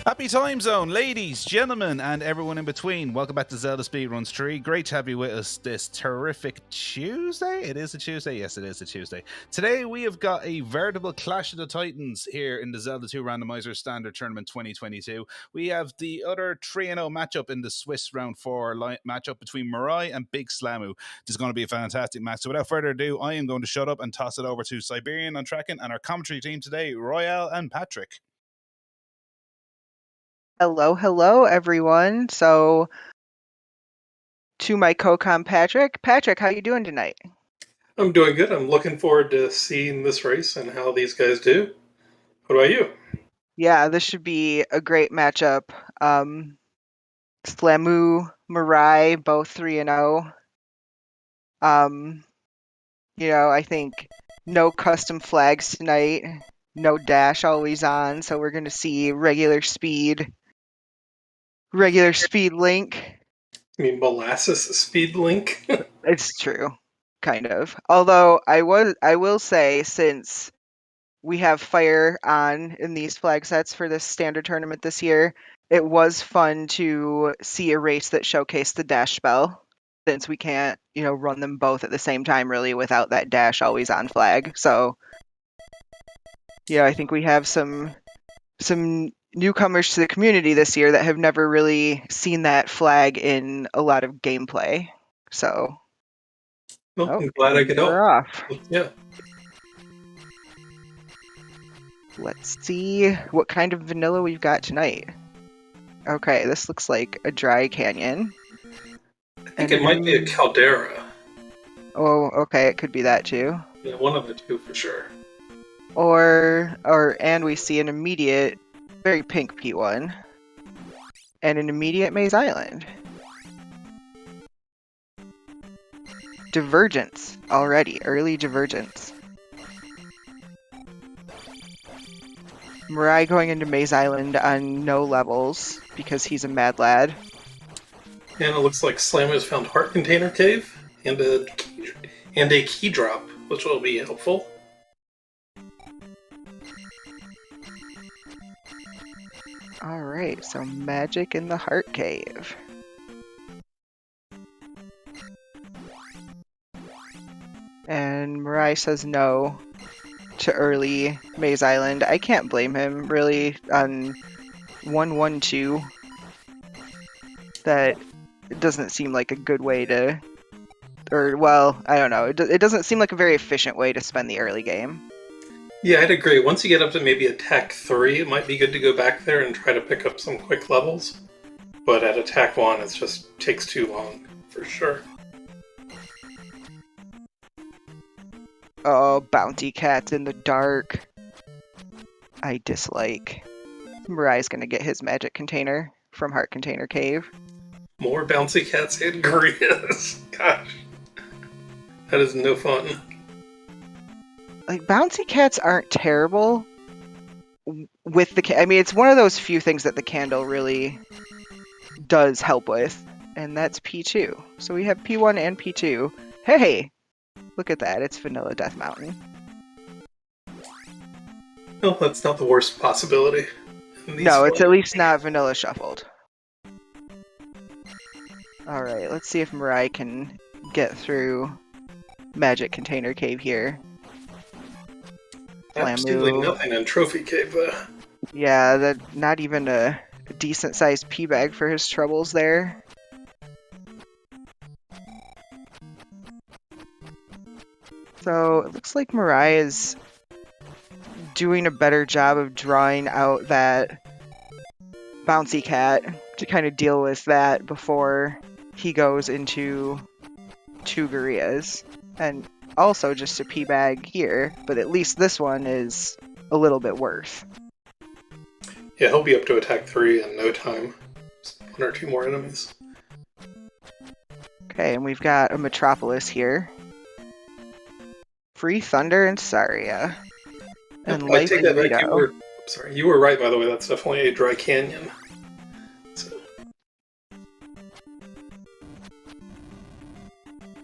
Happy time zone, ladies, gentlemen, and everyone in between. Welcome back to Zelda Speedruns 3. Great to have you with us this terrific Tuesday. It is a Tuesday. Yes, it is a Tuesday. Today we have got a veritable clash of the titans here in the Zelda 2 Randomizer Standard Tournament 2022. We have the other 3-0 matchup in the Swiss Round 4 matchup between MiRai and Big Slamu. This is going to be a fantastic match. So without further ado, I am going to shut up and toss it over to Siberian on tracking and our commentary team today, Royale and Patrick. Hello, everyone. So, to my co-com Patrick. Patrick, how you doing tonight? I'm doing good. I'm looking forward to seeing this race and how these guys do. What about you? Yeah, this should be a great matchup. Slamu, MiRai, both 3-0. I think no custom flags tonight. No dash always on, so we're going to see regular speed link. You mean molasses speed link? It's true, kind of. Although I will say, since we have fire on in these flag sets for this standard tournament this year, it was fun to see a race that showcased the dash spell, since we can't, run them both at the same time really without that dash always on flag. So, I think we have some newcomers to the community this year that have never really seen that flag in a lot of gameplay. So, well, I'm glad I could help. we're off. Yeah. Let's see what kind of vanilla we've got tonight. Okay, this looks like a dry canyon. I think it might be a caldera. Oh, okay, it could be that too. Yeah, one of the two for sure. And we see an immediate, very pink P1. And an immediate Maze Island. Divergence already, early divergence. MiRai going into Maze Island on no levels because he's a mad lad. And it looks like Slam has found Heart Container Cave and a key drop, which will be helpful. Alright, so magic in the Heart Cave. And MiRai says no to early Maze Island. I can't blame him, really, on 1-1-2. That doesn't seem like a good way to... I don't know. It doesn't seem like a very efficient way to spend the early game. Yeah, I'd agree. Once you get up to maybe attack 3, it might be good to go back there and try to pick up some quick levels. But at attack 1, it just takes too long, for sure. Oh, bounty cats in the dark. I dislike. MiRai's gonna get his magic container from Heart Container Cave. More bouncy cats and gorillas. Gosh. That is no fun. Like, bouncy cats aren't terrible with the... it's one of those few things that the candle really does help with, and that's P2. So we have P1 and P2. Hey! Look at that, it's Vanilla Death Mountain. Well, that's not the worst possibility. No, it's at least not Vanilla Shuffled. Alright, let's see if MiRai can get through Magic Container Cave here. Absolutely nothing in Trophy Cave, though. Yeah, not even a decent-sized P-bag for his troubles there. So, it looks like MiRai is doing a better job of drawing out that bouncy cat to kind of deal with that before he goes into 2 gorillas. And also just a P-bag here, but at least this one is a little bit worse. Yeah, he'll be up to attack 3 in no time. Just 1 or 2 more enemies. Okay, and we've got a Metropolis here. Free Thunder and Saria. And I take that back. Rito. You were right, by the way. That's definitely a dry canyon.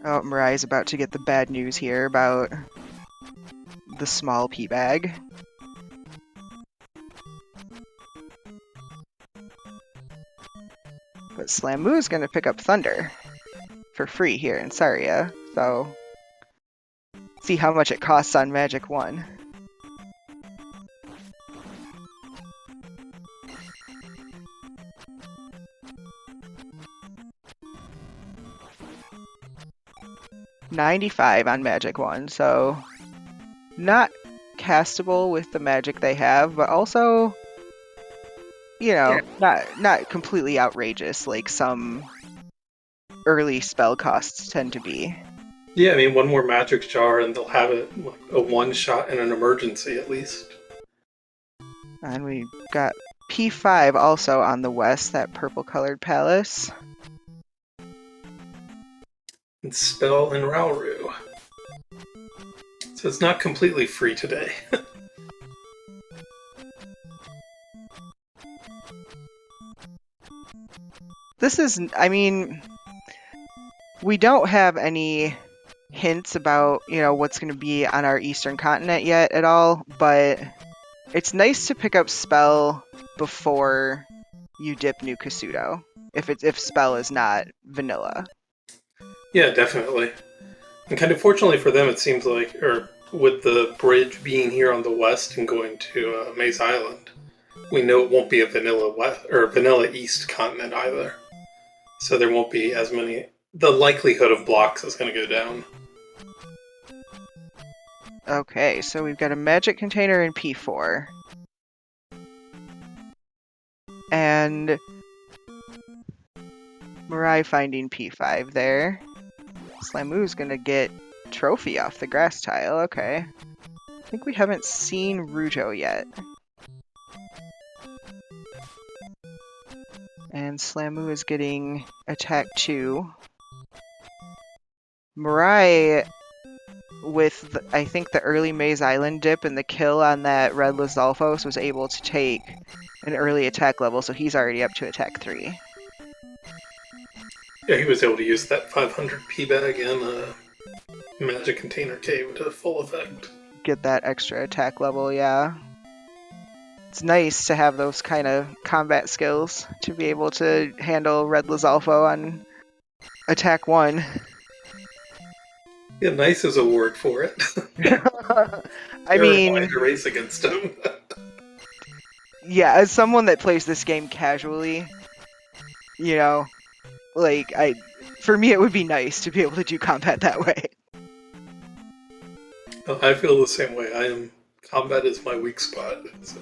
Oh, MiRai's about to get the bad news here about the small P-bag. But Slamoo is going to pick up Thunder for free here in Saria, so see how much it costs on Magic 1. $95 on Magic 1, so not castable with the magic they have, but also, you know, not completely outrageous like some early spell costs tend to be. Yeah, I mean, one more magic jar and they'll have it like a one-shot in an emergency at least. And we got P5 also on the west, that purple-colored palace. And Spell and Rauru. So it's not completely free today. This is, I mean, we don't have any hints about, you know, what's going to be on our eastern continent yet at all, but it's nice to pick up Spell before you dip New Kasuto, if Spell is not vanilla. Yeah, definitely. And kind of fortunately for them, it seems like, or with the bridge being here on the west and going to Maze Island, we know it won't be a vanilla west or vanilla east continent either. So there won't be as many. The likelihood of blocks is going to go down. Okay, so we've got a magic container in P4. And MiRai finding P5 there. Slamoo's gonna get trophy off the grass tile, okay. I think we haven't seen Ruto yet. And Slamoo is getting attack 2. MiRai, with I think the early Maze Island dip and the kill on that red Lizalfos, was able to take an early attack level, so he's already up to attack 3. Yeah, he was able to use that 500 P-Bag and Magic Container Cave to full effect. Get that extra attack level, yeah. It's nice to have those kind of combat skills to be able to handle red Lizalfo on attack 1. Yeah, nice is a word for it. I mean, terrifying to race against him. yeah, as someone that plays this game casually, you know, like, for me it would be nice to be able to do combat that way. I feel the same way. Combat is my weak spot. So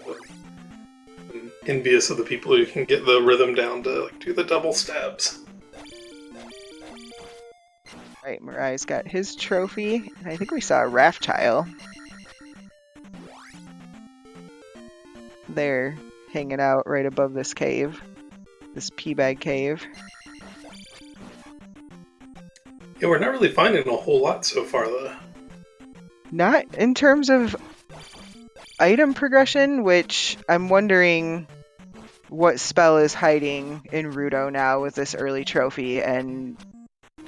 I'm envious of the people who can get the rhythm down to like, do the double stabs. Right, MiRai's got his trophy, and I think we saw a raft tile. There, hanging out right above this cave. This P-Bag cave. Yeah, we're not really finding a whole lot so far, though. Not in terms of item progression, which I'm wondering what spell is hiding in Ruto now with this early trophy and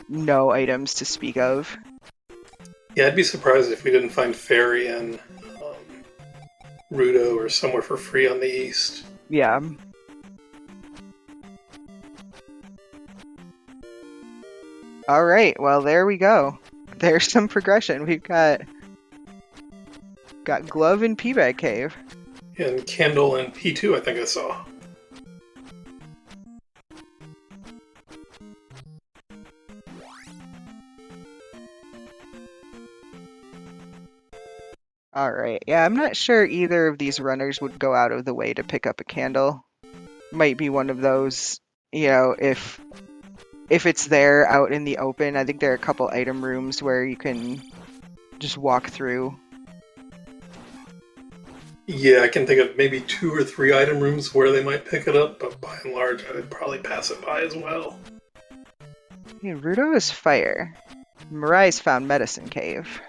no items to speak of. Yeah, I'd be surprised if we didn't find Fairy and Ruto or somewhere for free on the east. Yeah. Alright, well there we go. There's some progression. We've got Glove and P-Bag Cave. And Candle and P2, I think I saw. Alright, yeah, I'm not sure either of these runners would go out of the way to pick up a candle. Might be one of those, you know, if it's there out in the open. I think there are a couple item rooms where you can just walk through. Yeah, I can think of maybe 2 or 3 item rooms where they might pick it up, but by and large, I would probably pass it by as well. Yeah, Ruto is fire. MiRai's found Medicine Cave.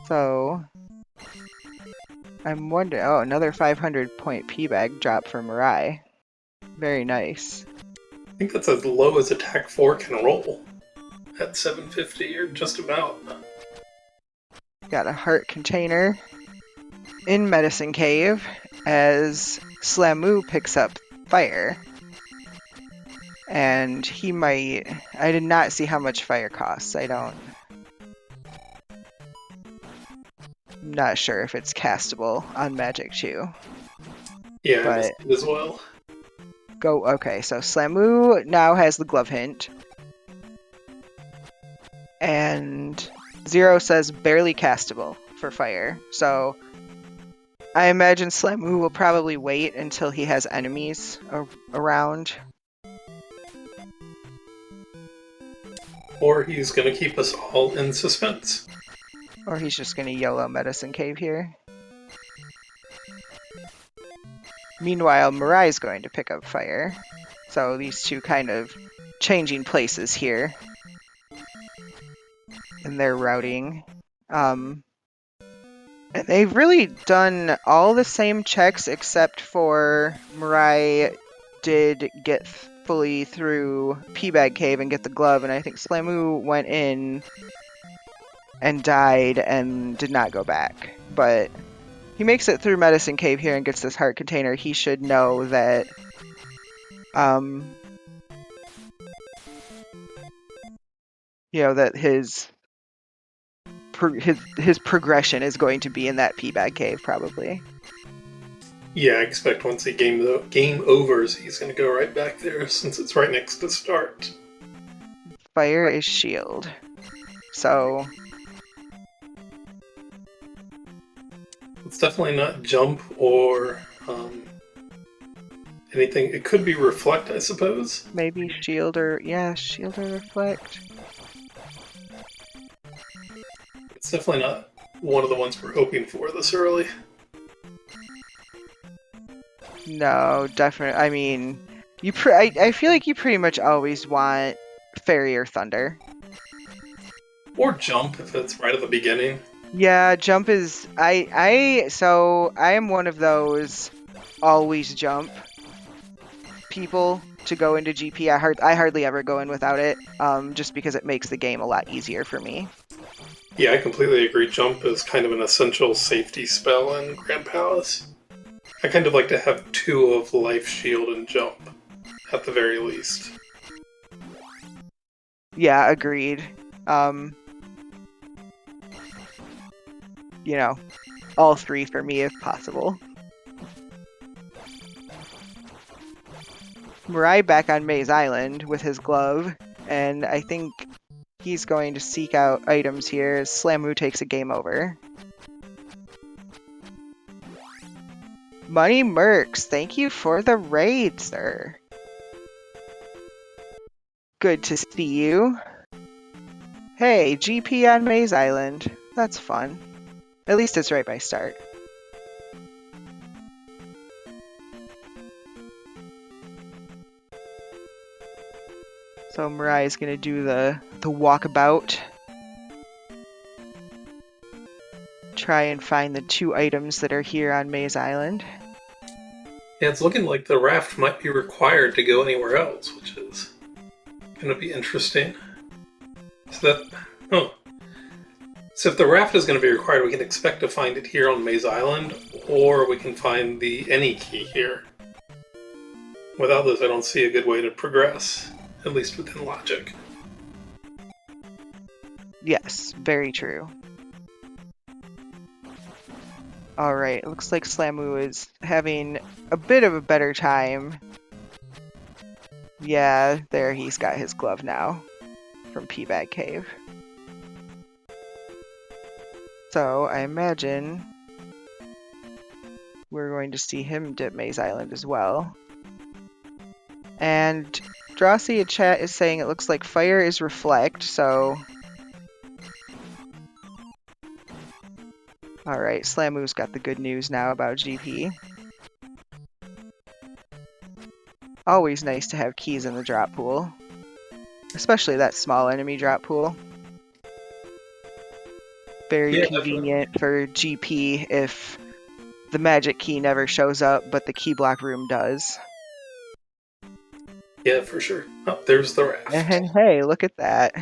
So, I'm wondering... Oh, another 500 point P-Bag drop for MiRai. Very nice. I think that's as low as attack 4 can roll. At 750 or just about. Got a heart container. in Medicine Cave as Slamu picks up fire. And he might... I did not see how much fire costs. I'm not sure if it's castable on Magic Chew. Yeah, I But missed it as well. okay, so Slamu now has the glove hint. And Zero says barely castable for fire. So I imagine Slamu will probably wait until he has enemies around. Or he's going to keep us all in suspense. Or he's just going to YOLO Medicine Cave here. Meanwhile, MiRai is going to pick up fire. So these two kind of changing places here in their routing. And they've really done all the same checks except for MiRai did get fully through P-Bag Cave and get the glove, and I think Slamu went in and died and did not go back. But he makes it through Medicine Cave here and gets this heart container. He should know that that his progression is going to be in that P-Bag Cave, probably. Yeah, I expect once the game overs, he's going to go right back there since it's right next to start. Fire is shield. So it's definitely not jump or anything. It could be reflect, I suppose. Maybe shield or shield or reflect. It's definitely not one of the ones we're hoping for this early. No, definitely. I mean, I feel like you pretty much always want fairy or thunder. Or jump if it's right at the beginning. Yeah, jump is so I am one of those always jump people to go into GP. I hardly ever go in without it, just because it makes the game a lot easier for me. Yeah, I completely agree. Jump is kind of an essential safety spell in Grand Palace. I kind of like to have 2 of Life, Shield, and Jump, at the very least. Yeah, agreed. All 3 for me if possible. MiRai back on Maze Island with his glove, and I think he's going to seek out items here as Slamu takes a game over. Money Mercs, thank you for the raid, sir. Good to see you. Hey, GP on Maze Island. That's fun. At least it's right by start. So MiRai is going to do the walkabout. Try and find the 2 items that are here on Maze Island. Yeah, it's looking like the raft might be required to go anywhere else, which is going to be interesting. So if the raft is going to be required, we can expect to find it here on Maze Island, or we can find the any key here. Without this, I don't see a good way to progress, at least within logic. Yes, very true. Alright, looks like Slamu is having a bit of a better time. Yeah, there he's got his glove now from P-Bag Cave. So I imagine we're going to see him dip Maze Island as well. And Drosy in chat is saying it looks like fire is reflect, so... Alright, Slamu's got the good news now about GP. Always nice to have keys in the drop pool. Especially that small enemy drop pool. Very convenient for GP if the magic key never shows up, but the key block room does. Yeah, for sure. Oh, there's the raft. And hey, look at that.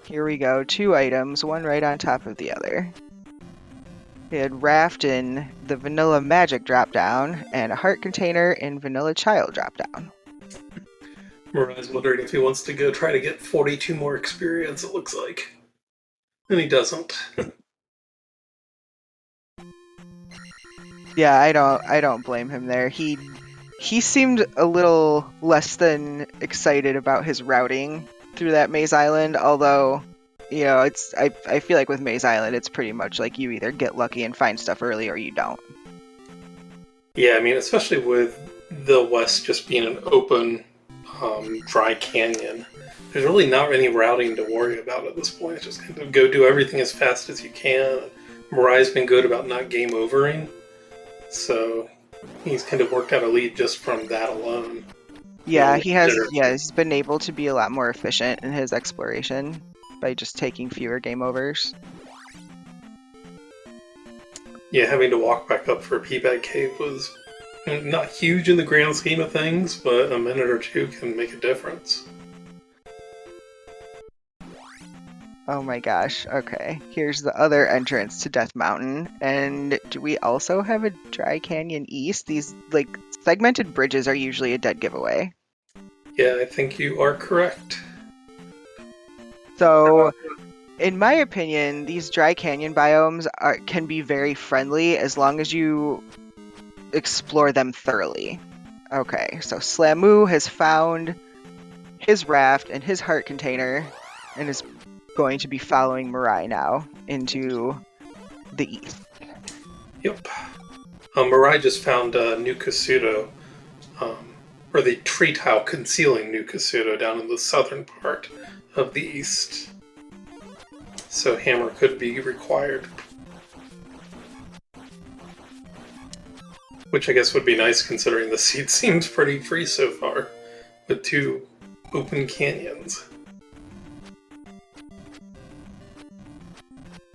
Here we go. 2 items, one right on top of the other. We had Raft in the Vanilla Magic dropdown, and a Heart Container in Vanilla Child dropdown. Mirai's wondering if he wants to go try to get 42 more experience, it looks like. And he doesn't. Yeah, I don't blame him there. He seemed a little less than excited about his routing through that Maze Island, although, you know, I feel like with Maze Island it's pretty much like you either get lucky and find stuff early or you don't. Yeah, I mean, especially with the West just being an open, dry canyon, there's really not any routing to worry about at this point. It's just kind of go do everything as fast as you can. Mirai's been good about not game overing, so he's kind of worked out a lead just from that alone. Yeah, he has. Yeah, he's been able to be a lot more efficient in his exploration by just taking fewer game overs. Yeah, having to walk back up for Peabag Cave was not huge in the grand scheme of things, but a minute or two can make a difference. Oh my gosh, okay. Here's the other entrance to Death Mountain. And do we also have a Dry Canyon East? These, like, segmented bridges are usually a dead giveaway. Yeah, I think you are correct. So, in my opinion, these Dry Canyon biomes can be very friendly as long as you explore them thoroughly. Okay, so Slamu has found his raft and his heart container and is going to be following Mirai now into the east. Yep. Mirai just found New Kasuto, or the tree tile concealing New Kasuto down in the southern part of the east. So hammer could be required. Which I guess would be nice considering the seed seems pretty free so far, with 2 open canyons.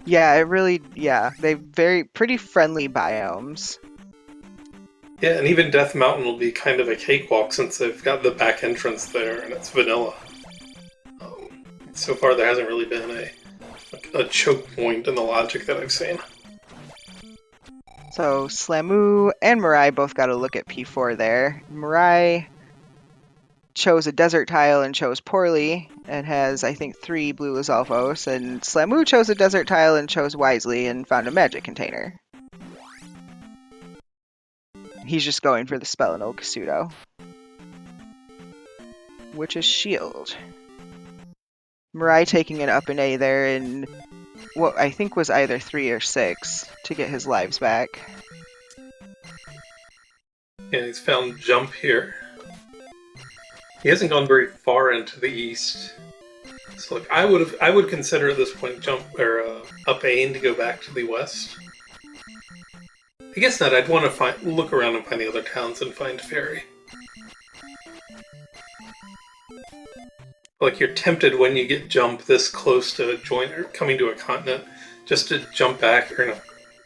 Yeah, they're pretty friendly biomes. Yeah, and even Death Mountain will be kind of a cakewalk since they've got the back entrance there and it's vanilla. So far there hasn't really been a choke point in the logic that I've seen. So Slamu and Mirai both got a look at P4 there. Mirai chose a desert tile and chose poorly and has, I think, 3 blue Lizalfos, and Slamu chose a desert tile and chose wisely and found a magic container. He's just going for the spell in Old Kasuto, which is shield. Mirai taking an up and A there in what I think was either 3 or 6 to get his lives back. Yeah, he's found jump here. He hasn't gone very far into the east. So like I would consider at this point jump or up A to go back to the west. I guess not. I'd want to look around and find the other towns and find Fairy. Like you're tempted when you get jump this close to coming to a continent, just to jump back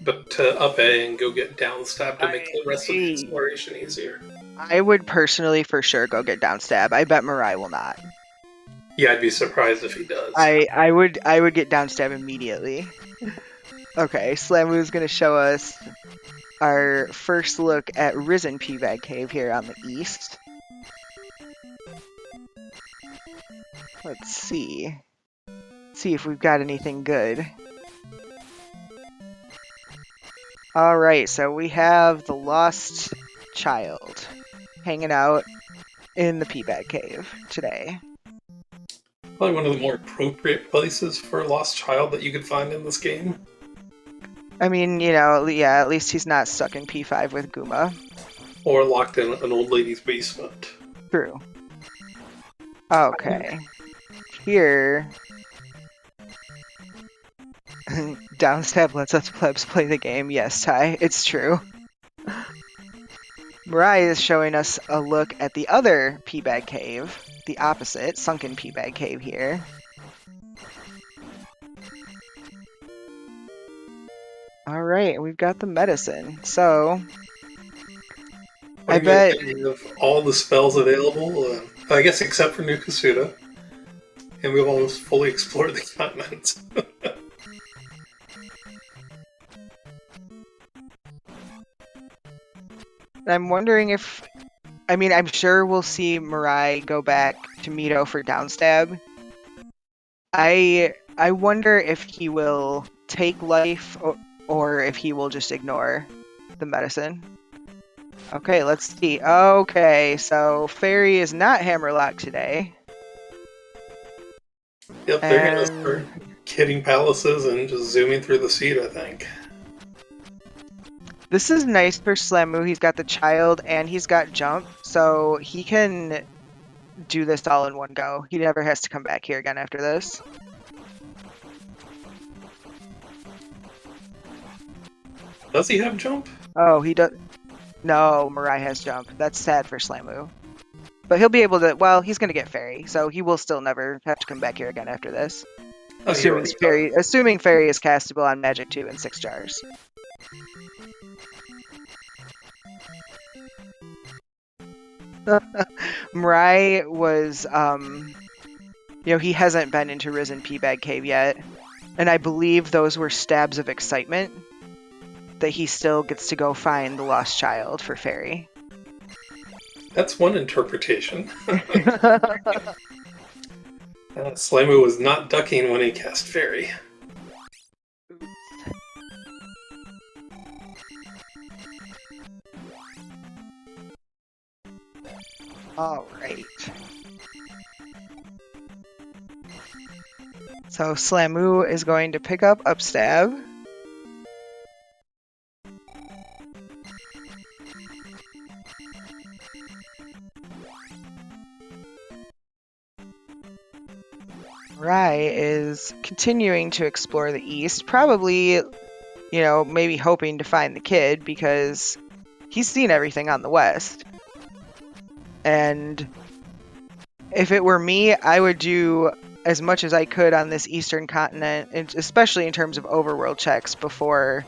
but to up A and go get downstab to make the rest of the exploration easier. I would personally for sure go get downstab. I bet Mirai will not. Yeah, I'd be surprised if he does. I would get downstab immediately. Okay, Slamu's gonna show us our first look at Risen Peabag Cave here on the east. Let's see. See if we've got anything good. Alright, so we have the Lost Child hanging out in the Peabag Cave today. Probably one of the more appropriate places for a lost child that you could find in this game. I mean, you know, yeah, at least he's not stuck in P5 with Guma. Or locked in an old lady's basement. True. Okay. Here... Downstab lets us plebs play the game. Yes, Ty, it's true. Mirai is showing us a look at the other Peabag Cave, the opposite, Sunken Peabag Cave here. Alright, we've got the medicine. So, I bet... Of all the spells available, I guess except for New Kasuto. and we've almost fully explored the continent. I'm wondering if, I mean, I'm sure we'll see MiRai go back to Mito for downstab. I wonder if he will take life or if he will just ignore the medicine. Okay, let's see. Okay, so Fairy is not Hammerlock today. Yep, they're gonna start hitting palaces and just zooming through the seed, I think. This is nice for Slamu. He's got the child and he's got jump, so he can do this all in one go. He never has to come back here again after this. Does he have jump? Oh, he does. No, MiRai has jump. That's sad for Slamu. But he'll be able to, well, he's going to get Fairy, so he will still never have to come back here again after this. Oh, Assuming Fairy is castable on Magic 2 in 6 jars. MiRai was, he hasn't been into Risen P-Bag Cave yet. And I believe those were stabs of excitement that he still gets to go find the lost child for Fairy. That's one interpretation. Slamu was not ducking when he cast Fairy. Alright. So Slamu is going to pick up Upstab. MiRai is continuing to explore the east, probably, maybe hoping to find the kid because he's seen everything on the west. And if it were me, I would do as much as I could on this eastern continent, especially in terms of overworld checks before,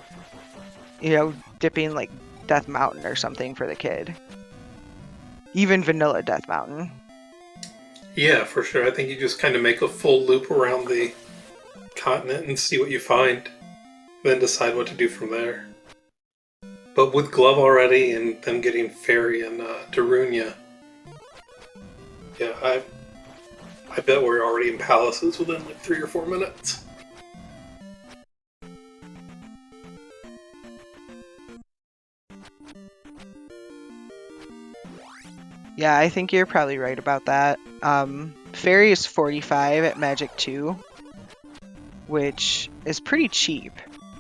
dipping like Death Mountain or something for the kid. Even vanilla Death Mountain. Yeah, for sure. I think you just kind of make a full loop around the continent and see what you find, then decide what to do from there. But with Glove already and them getting Fairy and Darunia, yeah, I bet we're already in palaces within like 3 or 4 minutes. Yeah, I think you're probably right about that. Fairy is 45 at Magic 2, which is pretty cheap,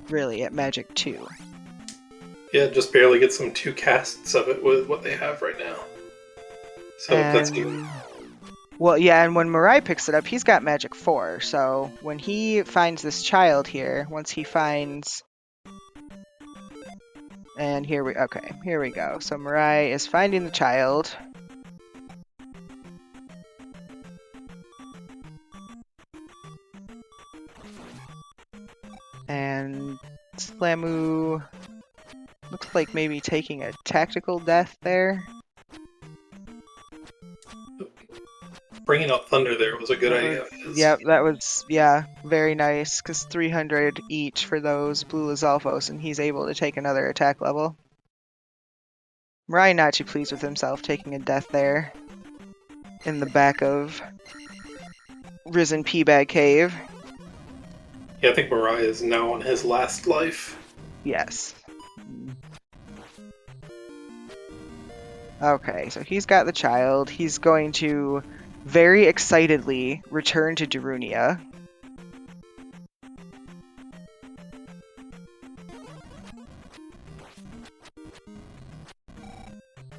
really, at Magic 2. Yeah, just barely get some 2 casts of it with what they have right now. So that's even... Well, yeah, and when MiRai picks it up, he's got Magic 4, so when he finds this child here, once he finds... And here we go. So MiRai is finding the child. And Slamu looks like maybe taking a tactical death there. Bringing out Thunder there was a good idea. Yep, that was, very nice, because 300 each for those Blue Lizalfos, and he's able to take another attack level. MiRai not too pleased with himself taking a death there in the back of Risen P-Bag Cave. Yeah, I think MiRai is now on his last life. Yes. Okay, so he's got the child. He's going to very excitedly return to Darunia.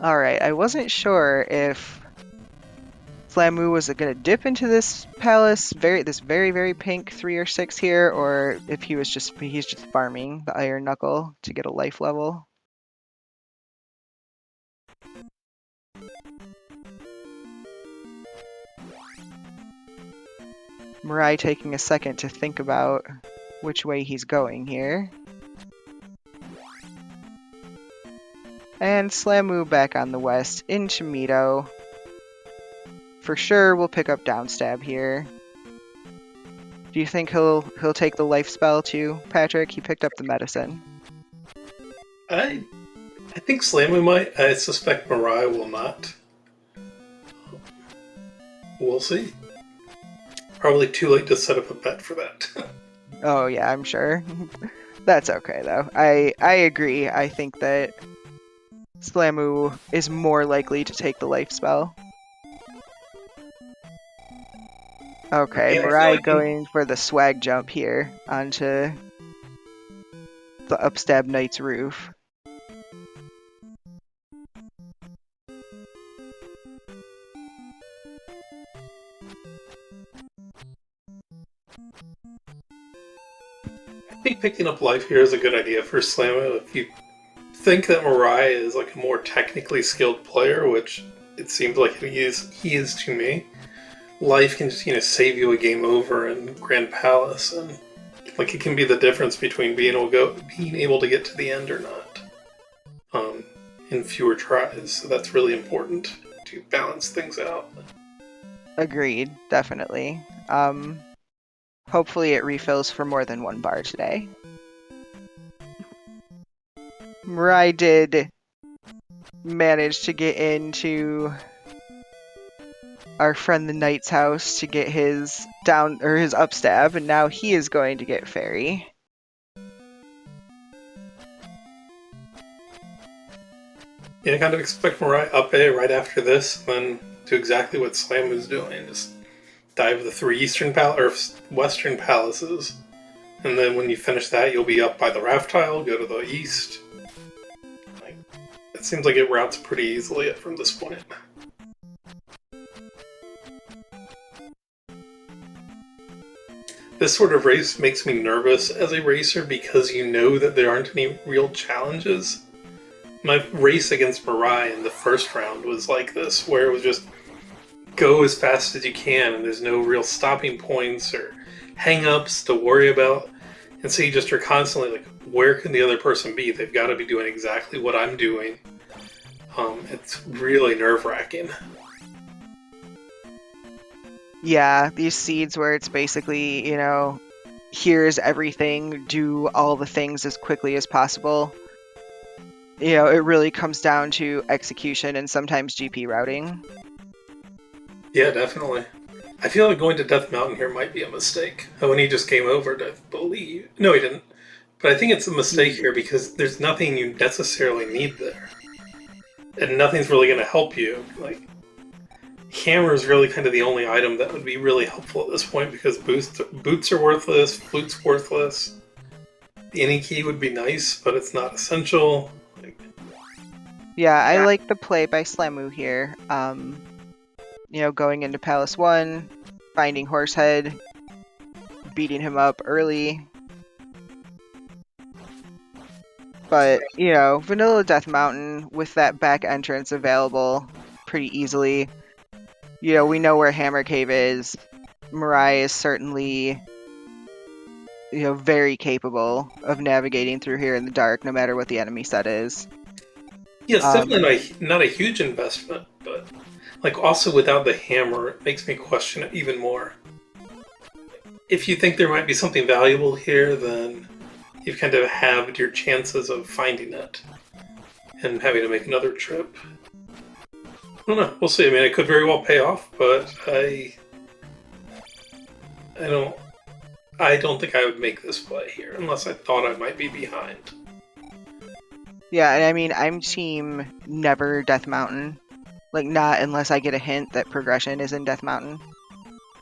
Alright, I wasn't sure if Slamu was going to dip into this palace, this very, very pink 3 or 6 here, or if he's just farming the Iron Knuckle to get a life level. MiRai taking a second to think about which way he's going here. And Slamu back on the west into Mito. For sure, we'll pick up Downstab here. Do you think he'll take the life spell too, Patrick? He picked up the medicine. I think Slamu might. I suspect MiRai will not. We'll see. Probably too late to set up a bet for that. Oh yeah, I'm sure. That's okay though. I agree. I think that Slamu is more likely to take the life spell. Okay, Yeah, I feel MiRai like going for the swag jump here onto the Upstab Knight's roof. I think picking up life here is a good idea for Slamu. If you think that MiRai is like a more technically skilled player, which it seems like he is to me, life can just save you a game over in Grand Palace, and like it can be the difference between being able to get to the end or not, in fewer tries. So that's really important to balance things out. Agreed, definitely. Hopefully it refills for more than one bar today. MiRai did manage to get into our friend the Knight's house to get his his upstab, and now he is going to get fairy. Yeah, I kind of expect MiRai up A right after this, then do exactly what Slamu's doing. Just dive the 3 western palaces, and then when you finish that, you'll be up by the raft tile, go to the east. It seems like it routes pretty easily from this point. This sort of race makes me nervous as a racer because you know that there aren't any real challenges. My race against MiRai in the first round was like this, where it was just go as fast as you can, and there's no real stopping points or hang-ups to worry about. And so you just are constantly like, where can the other person be? They've got to be doing exactly what I'm doing. It's really nerve-wracking. Yeah, these seeds where it's basically, here's everything, do all the things as quickly as possible. It really comes down to execution and sometimes GP routing. Yeah, definitely. I feel like going to Death Mountain here might be a mistake. When he just came over, I believe. No, he didn't. But I think it's a mistake here because there's nothing you necessarily need there. And nothing's really going to help you. Like, hammer is really kind of the only item that would be really helpful at this point because boots are worthless, flute's worthless. The any key would be nice, but it's not essential. Yeah, I like the play by Slamu here. Going into Palace 1, finding Horsehead, beating him up early. But, Vanilla Death Mountain with that back entrance available pretty easily. We know where Hammer Cave is. MiRai is certainly, very capable of navigating through here in the dark, no matter what the enemy set is. Yeah, it's definitely not a huge investment, but also without the hammer, it makes me question it even more. If you think there might be something valuable here, then you've kind of halved your chances of finding it and having to make another trip. I don't know. We'll see. I mean, it could very well pay off, but I don't think I would make this play here unless I thought I might be behind. Yeah, and I mean, I'm team never Death Mountain. Not unless I get a hint that progression is in Death Mountain.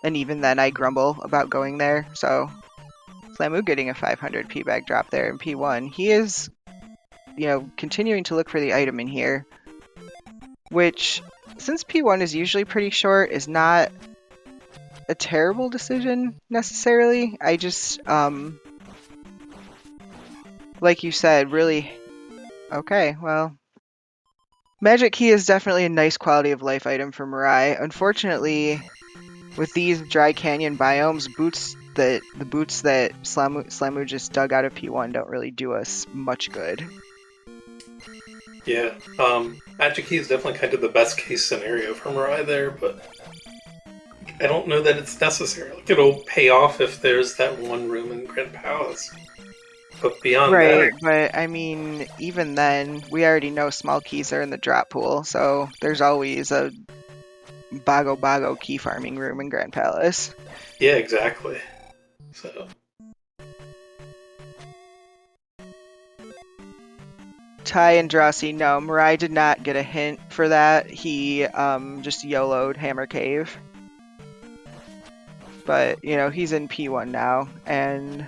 And even then, I grumble about going there, so... Slamu getting a 500 P-bag drop there in P1. He is, continuing to look for the item in here. Which, since P1 is usually pretty short, is not a terrible decision, necessarily. I just, like you said, really... Okay, well... Magic Key is definitely a nice quality of life item for MiRai. Unfortunately, with these dry canyon biomes, the boots that Slamu just dug out of P1 don't really do us much good. Yeah, Magic Key is definitely kind of the best case scenario for MiRai there, but I don't know that it's necessary. Like, it'll pay off if there's that one room in Grand Palace. But beyond Right, that, but I mean, even then, we already know small keys are in the drop pool, so there's always a Bago key farming room in Grand Palace. yeah, exactly. So, Ty and Drosy, no, MiRai did not get a hint for that. He just YOLO'd Hammer Cave. But, you know, he's in P1 now, and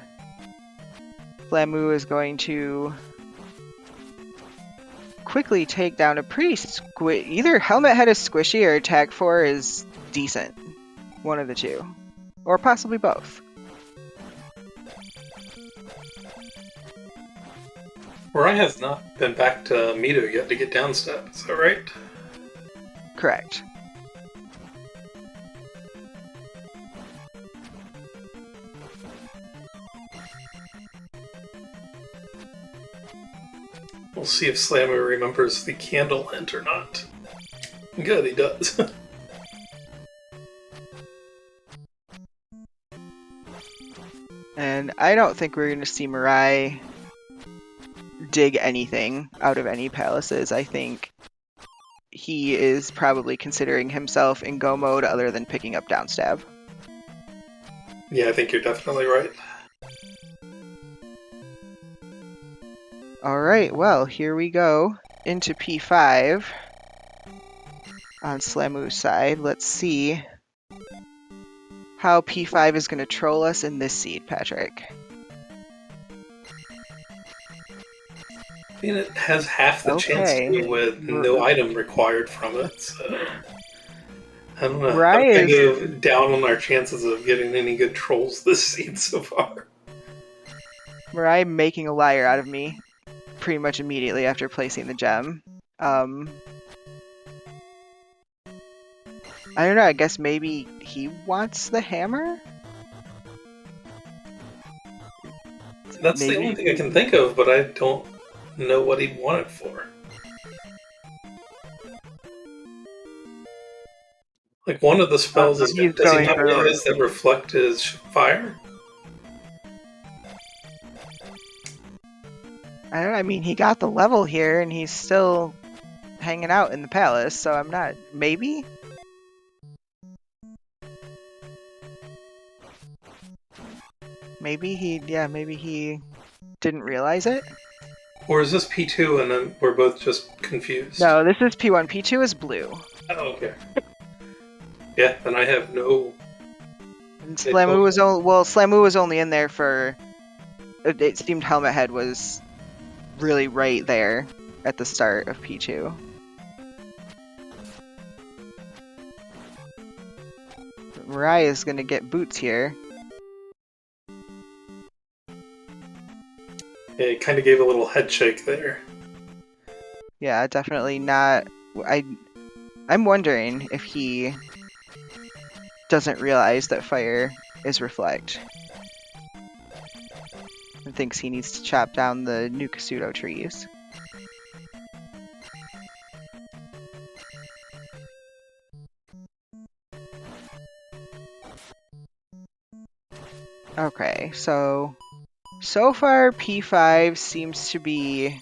Flamu is going to quickly take down a pretty either Helmet Head is squishy or Attack 4 is decent. One of the two. Or possibly both. Mirai has not been back to Mito yet to get down step, is that right? Correct. We'll see if Slammer remembers the candle hint or not. Good, he does. And I don't think we're going to see MiRai dig anything out of any palaces. I think he is probably considering himself in go mode other than picking up downstab. Yeah, I think you're definitely right. Alright, well, here we go into P5 on Slamu's side. Let's see how P5 is going to troll us in this seed, Patrick. I mean, it has half the chance to with no item required from it, so... I don't know. I'm kind of down on our chances of getting any good trolls this seed so far. MiRai making a liar out of me pretty much immediately after placing the gem. I don't know, I guess maybe he wants the hammer? That's the only thing I can think of, but I don't know what he'd want it for. Like, one of the spells does he not realize that reflect is fire? I don't know, I mean, he got the level here and he's still hanging out in the palace, so I'm not... Maybe? Maybe he didn't realize it? Or is this P2 and then we're both just confused? No, this is P1. P2 is blue. Oh, okay. Yeah, then I have no... And Slamu was Slamu was only in there for... It seemed Helmet Head was really right there at the start of P2. MiRai is going to get boots here. Yeah, it kind of gave a little head shake there. Yeah, definitely not... I'm wondering if he doesn't realize that fire is reflect. And thinks he needs to chop down the new Kasuto trees. Okay, so far P5 seems to be,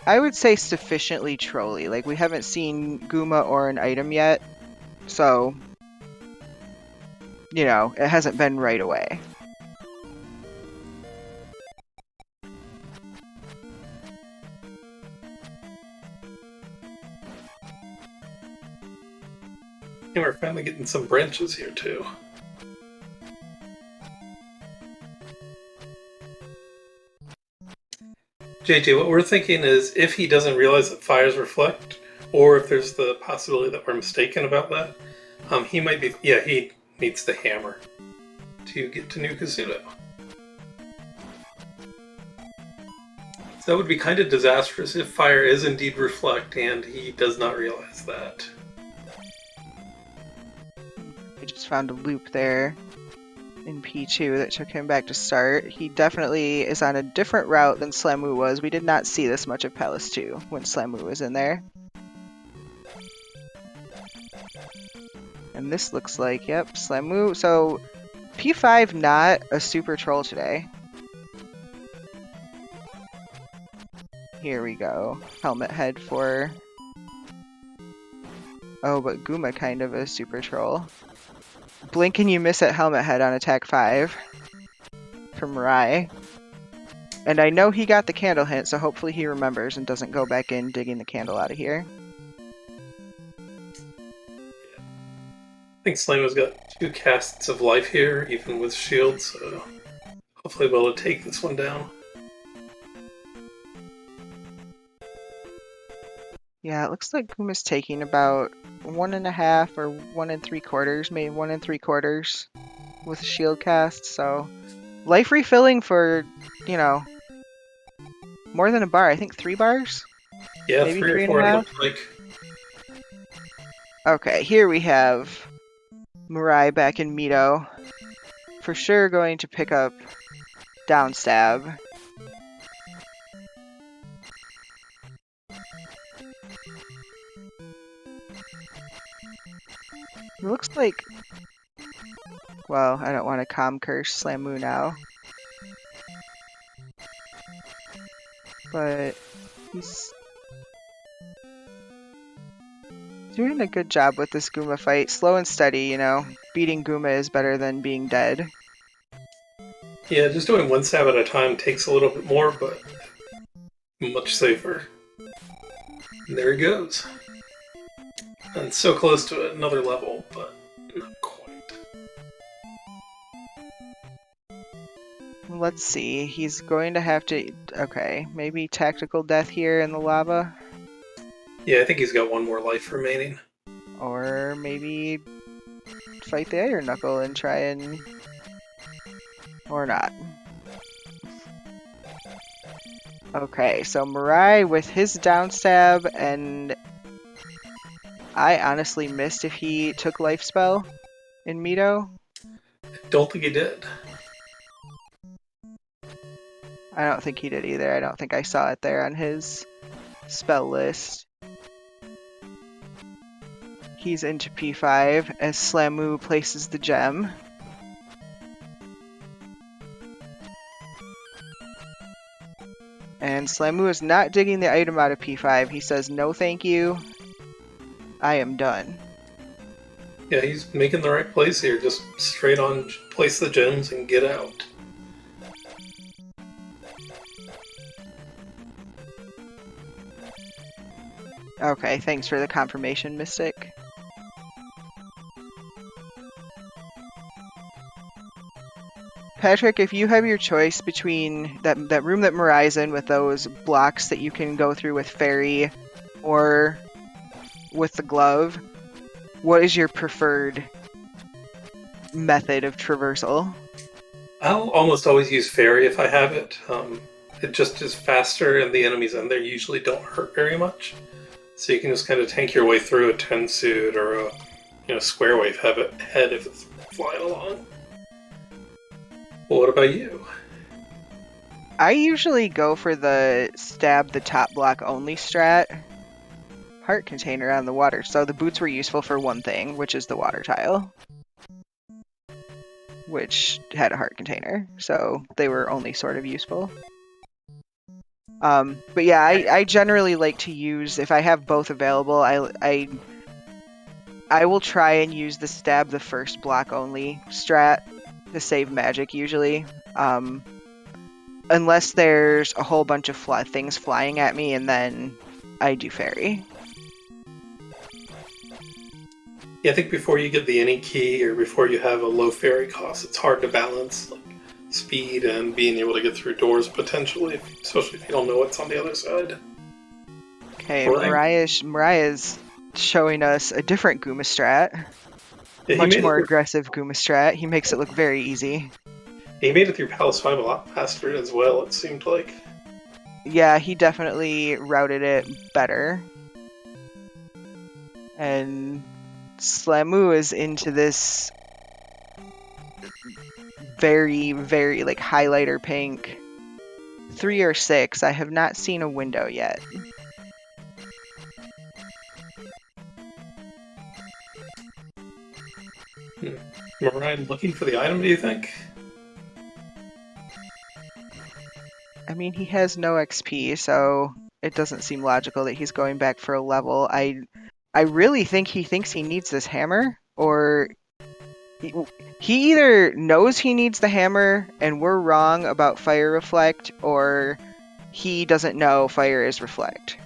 I would say, sufficiently trolly. Like, we haven't seen Guma or an item yet, so, you know, it hasn't been right away. And we're finally getting some branches here, too. JJ, what we're thinking is if he doesn't realize that fires reflect, or if there's the possibility that we're mistaken about that, he might be... Yeah, he needs the hammer to get to New Kasuto. So that would be kind of disastrous if fire is indeed reflect and he does not realize that. We just found a loop there in P2 that took him back to start. He definitely is on a different route than Slamu was. We did not see this much of Palace 2 when Slamu was in there. And this looks like, yep, Slamu. So P5 not a super troll today. Here we go. Helmet head for... Oh, but Guma kind of a super troll. Blink and you miss at helmet head on attack 5 from MiRai. And I know he got the candle hint, so hopefully he remembers and doesn't go back in digging the candle out of here. I think Slamo's got 2 casts of life here, even with shield, so hopefully we'll be able to take this one down. Yeah, it looks like Guma's taking about 1.5 or 1 3/4, maybe 1 3/4 with a shield cast, so life refilling for, you know, more than a bar. I think 3 bars? Yeah, maybe 3 or 4 it looks like. Okay, here we have MiRai back in Mito. For sure going to pick up down stab. It looks like... Well, I don't want to calm curse Slamu now. But he's doing a good job with this Guma fight. Slow and steady, you know. Beating Guma is better than being dead. Yeah, just doing 1 stab at a time takes a little bit more, but much safer. And there he goes. And so close to another level, but not quite. Let's see. He's going to have to... Okay, maybe tactical death here in the lava. Yeah, I think he's got 1 more life remaining. Or maybe fight the Iron Knuckle and try and... Or not. Okay, so MiRai with his down stab, and I honestly missed if he took life spell in Mito. Don't think he did. I don't think he did either. I don't think I saw it there on his spell list. He's into P5 as Slamu places the gem. And Slamu is not digging the item out of P5. He says, no thank you. I am done. Yeah, he's making the right place here. Just straight on place the gems and get out. Okay, thanks for the confirmation, Mystic. Patrick, if you have your choice between that room that MiRai's in with those blocks that you can go through with Fairy or with the glove, what is your preferred method of traversal? I'll almost always use Fairy if I have it. It just is faster and the enemies in there usually don't hurt very much. So you can just kind of tank your way through a 10 suit or a square wave head if it's flying along. Well, what about you? I usually go for the stab the top block only strat. Heart container on the water. So the boots were useful for one thing, which is the water tile, which had a heart container. So they were only sort of useful. But yeah, I generally like to use, if I have both available, I will try and use the stab the first block only strat to save magic usually. Unless there's a whole bunch of things flying at me, and then I do Fairy. Yeah, I think before you get the any key or before you have a low Fairy cost, it's hard to balance speed and being able to get through doors potentially, especially if you don't know what's on the other side. Okay, MiRai's showing us a different Guma strat. Yeah, Much more aggressive Guma strat. He makes it look very easy. He made it through Palace 5 a lot faster as well, it seemed like. Yeah, he definitely routed it better. And Slamu is into this very, very highlighter pink 3 or 6. I have not seen a window yet. MiRai looking for the item, do you think? I mean, he has no XP, so it doesn't seem logical that he's going back for a level. I really think he thinks he needs this hammer, or he either knows he needs the hammer and we're wrong about Fire Reflect, or he doesn't know Fire is Reflect.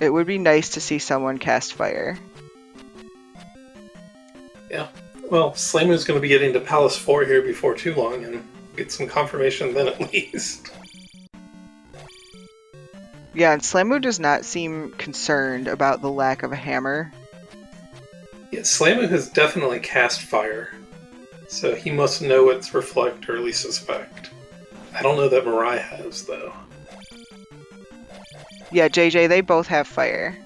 It would be nice to see someone cast Fire. Yeah. Well, Slamu's going to be getting to Palace 4 here before too long, and get some confirmation then at least. Yeah, and Slamu does not seem concerned about the lack of a hammer. Yeah, Slamu has definitely cast Fire, so he must know it's Reflect, or at least suspect. I don't know that MiRai has, though. Yeah, JJ, they both have Fire.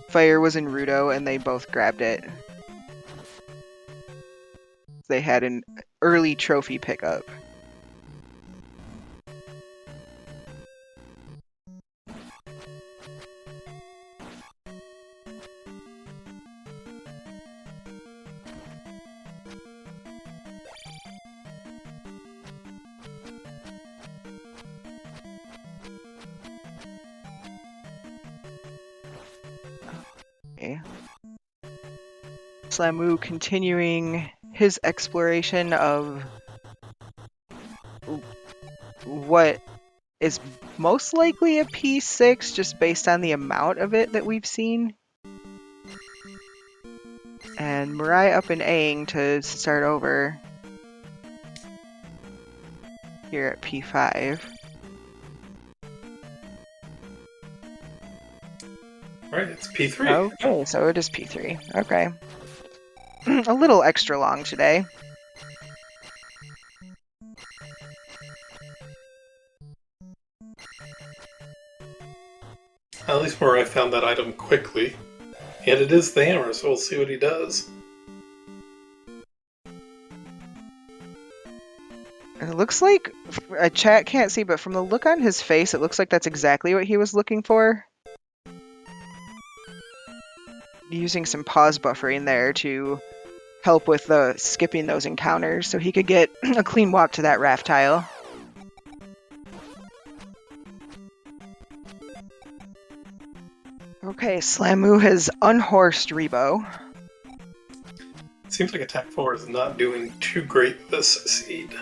Fire was in Rudo, and they both grabbed it. They had an early trophy pickup. Okay. Slamu continuing his exploration of what is most likely a P6, just based on the amount of it that we've seen. And MiRai up and Aing to start over here at P5. Alright, it's P3. Okay, so it is P3. Okay. A little extra long today. At least MiRai found that item quickly. And it is the hammer, so we'll see what he does. And it looks like, a chat can't see, but from the look on his face, it looks like that's exactly what he was looking for. Using some pause buffering there to help with the skipping those encounters so he could get a clean walk to that raft tile. Okay, Slamu has unhorsed Rebo. It seems like Attack 4 is not doing too great this seed.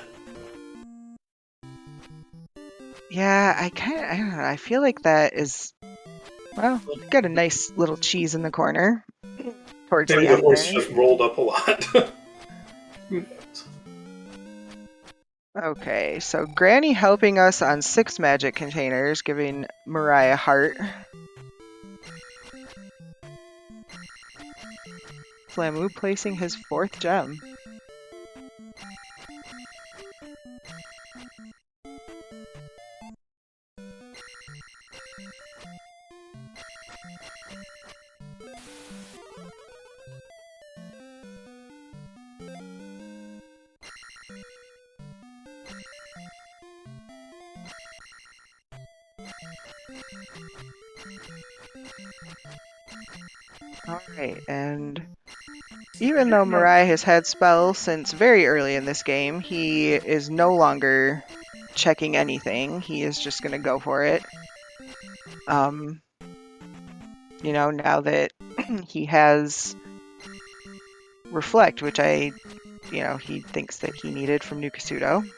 Yeah, I don't know, I feel like that is, well, got a nice little cheese in the corner. Towards Maybe the the end horse there. just rolled up a lot. Who knows? Okay, so Granny helping us on 6 magic containers, giving MiRai a heart. Slamu placing his 4th gem. Alright, and even though MiRai has had spells since very early in this game, he is no longer checking anything. He is just going to go for it. You know, now that he has Reflect, which he thinks that he needed from Nukasudo.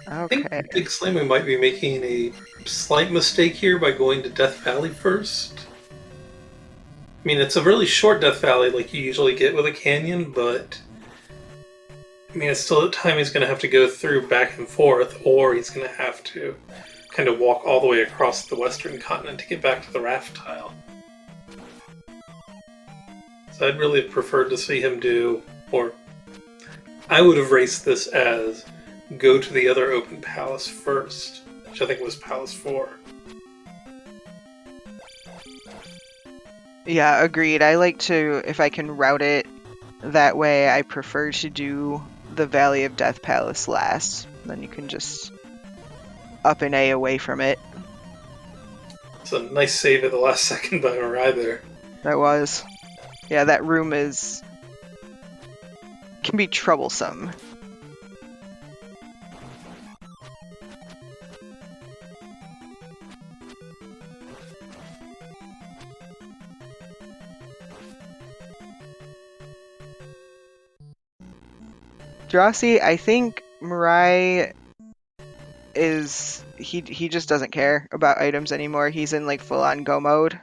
I Okay. think Big Slamu might be making a slight mistake here by going to Death Valley first. I mean, it's a really short Death Valley like you usually get with a canyon, but I mean, it's still a time he's going to have to go through back and forth, or he's going to have to kind of walk all the way across the western continent to get back to the raft tile. So I'd really have preferred to see him do, or I would have raced this as go to the other open palace first, which I think was Palace 4. Yeah, agreed. I like to, if I can route it That way I prefer to do the Valley of Death Palace last. Then you can just up and A away from it. It's a nice save at the last second by MiRai there. That was. Yeah, that room can be troublesome. Drosy, I think MiRai is he just doesn't care about items anymore. He's in like full on go mode.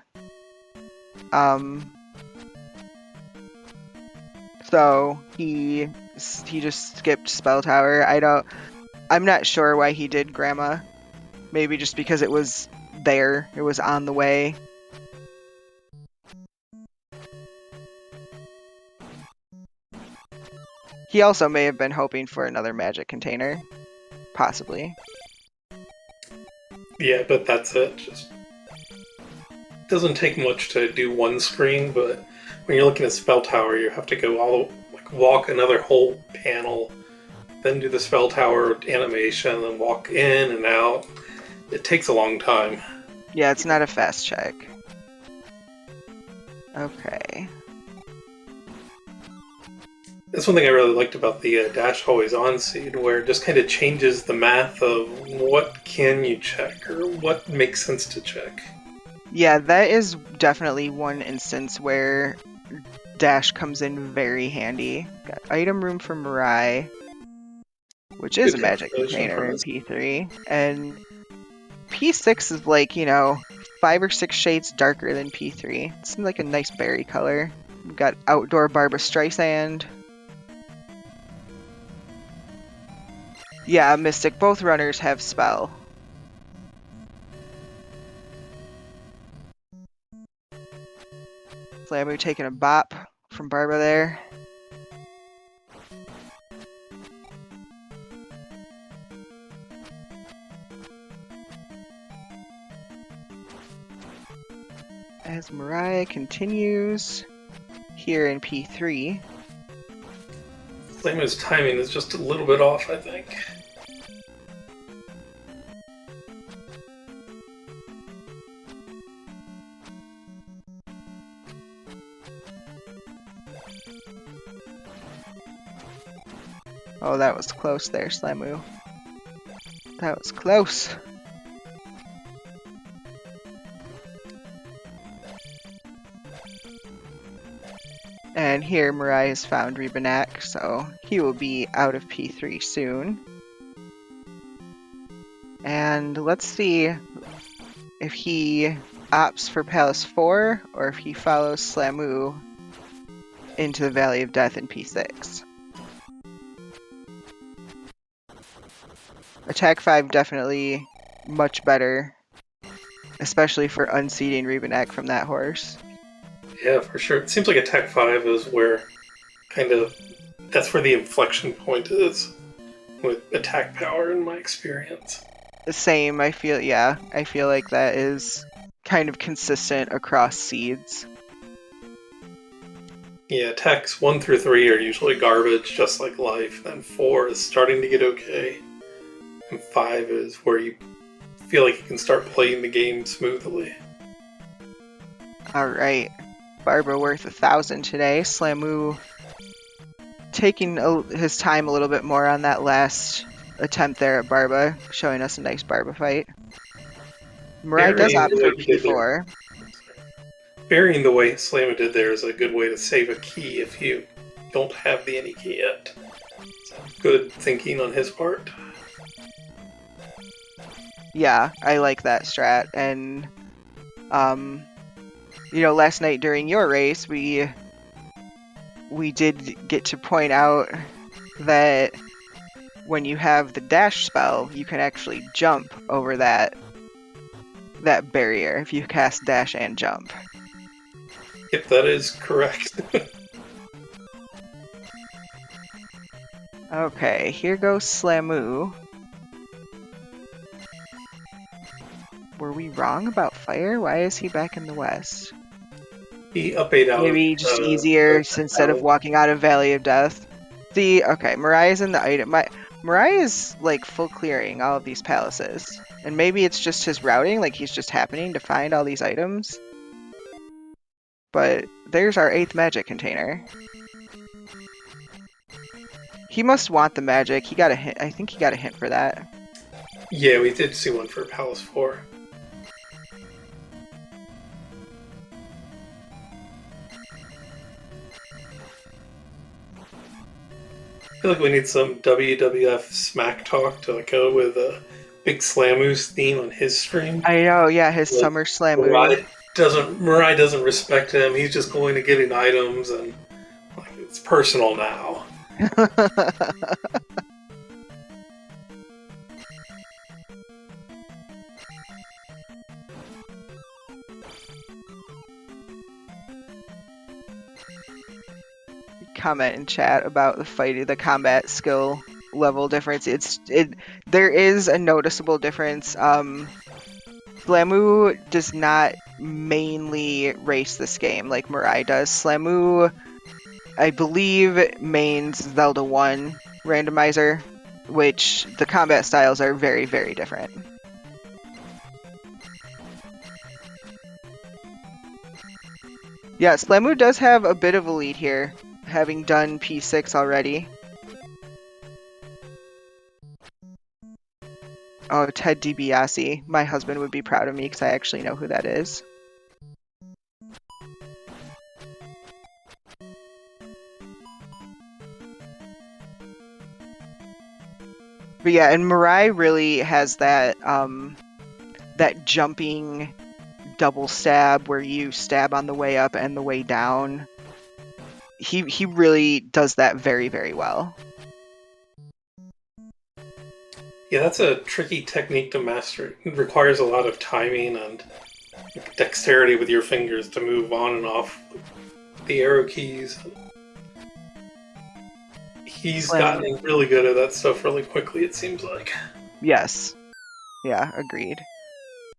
So he just skipped Spell Tower. I'm not sure why he did Grandma. Maybe just because it was there. It was on the way. He also may have been hoping for another magic container. Possibly. Yeah, but that's it. Just doesn't take much to do one screen, but when you're looking at Spell Tower, you have to go walk another whole panel, then do the Spell Tower animation, then walk in and out. It takes a long time. Yeah, it's not a fast check. Okay. That's one thing I really liked about the Dash Always On seed, where it just kind of changes the math of what can you check, or what makes sense to check. Yeah, that is definitely one instance where Dash comes in very handy. Got item room for MiRai, which is a magic container in P3, and P6 is like, 5 or 6 shades darker than P3. It's like a nice berry color. We've got outdoor Barbra Streisand. Yeah, Mystic, both runners have spell. Slamu taking a bop from Barbara there. As MiRai continues here in P3. Slamu's timing is just a little bit off, I think. Oh, that was close there, Slamu. That was close. And here MiRai has found Rebanak, so he will be out of P3 soon. And let's see if he opts for Palace 4 or if he follows Slamu into the Valley of Death in P6. Attack 5 definitely much better, especially for unseating Rebanak from that horse. Yeah, for sure. It seems like Attack 5 is where that's where the inflection point is with attack power in my experience. The same, I feel like that is kind of consistent across seeds. Yeah, attacks 1 through 3 are usually garbage, just like life. Then 4 is starting to get okay. And 5 is where you feel like you can start playing the game smoothly. Alright. Barbara worth 1,000 today. Slamu taking his time a little bit more on that last attempt there at Barba, showing us a nice Barba fight. MiRai does opt for P4. Burying the way Slamu did there is a good way to save a key if you don't have the any key yet. So good thinking on his part. Yeah, I like that strat, and last night during your race, we did get to point out that when you have the dash spell, you can actually jump over that barrier if you cast dash and jump. Yep, that is correct. Okay, here goes Slamu. Were we wrong about fire? Why is he back in the west? He up 8 out Maybe of just easier of instead of battle. walking out of Valley of Death. See, okay, Mirai's in the item. Mirai is like full clearing all of these palaces. And maybe it's just his routing, like he's just happening to find all these items. But there's our 8th magic container. He must want the magic. He got a hint. I think he got a hint for that. Yeah, we did see one for Palace 4. I feel like we need some WWF smack talk to like go with a big Slamoose theme on his stream. I know, yeah, his Like, Summer Slamu. Mirai doesn't respect him. He's just going to getting items, and like, it's personal now. Comment in chat about the combat skill level difference. There is a noticeable difference. Slamu does not mainly race this game like Mirai does. Slamu, I believe, mains Zelda 1 Randomizer, which the combat styles are very, very different. Yeah, Slamu does have a bit of a lead here, having done P6 already. Oh, Ted DiBiase. My husband would be proud of me because I actually know who that is. But yeah, and Mirai really has that that jumping double stab where you stab on the way up and the way down. He really does that very, very well. Yeah, that's a tricky technique to master. It requires a lot of timing and dexterity with your fingers to move on and off the arrow keys. He's gotten really good at that stuff really quickly, it seems like. Yes. Yeah, agreed.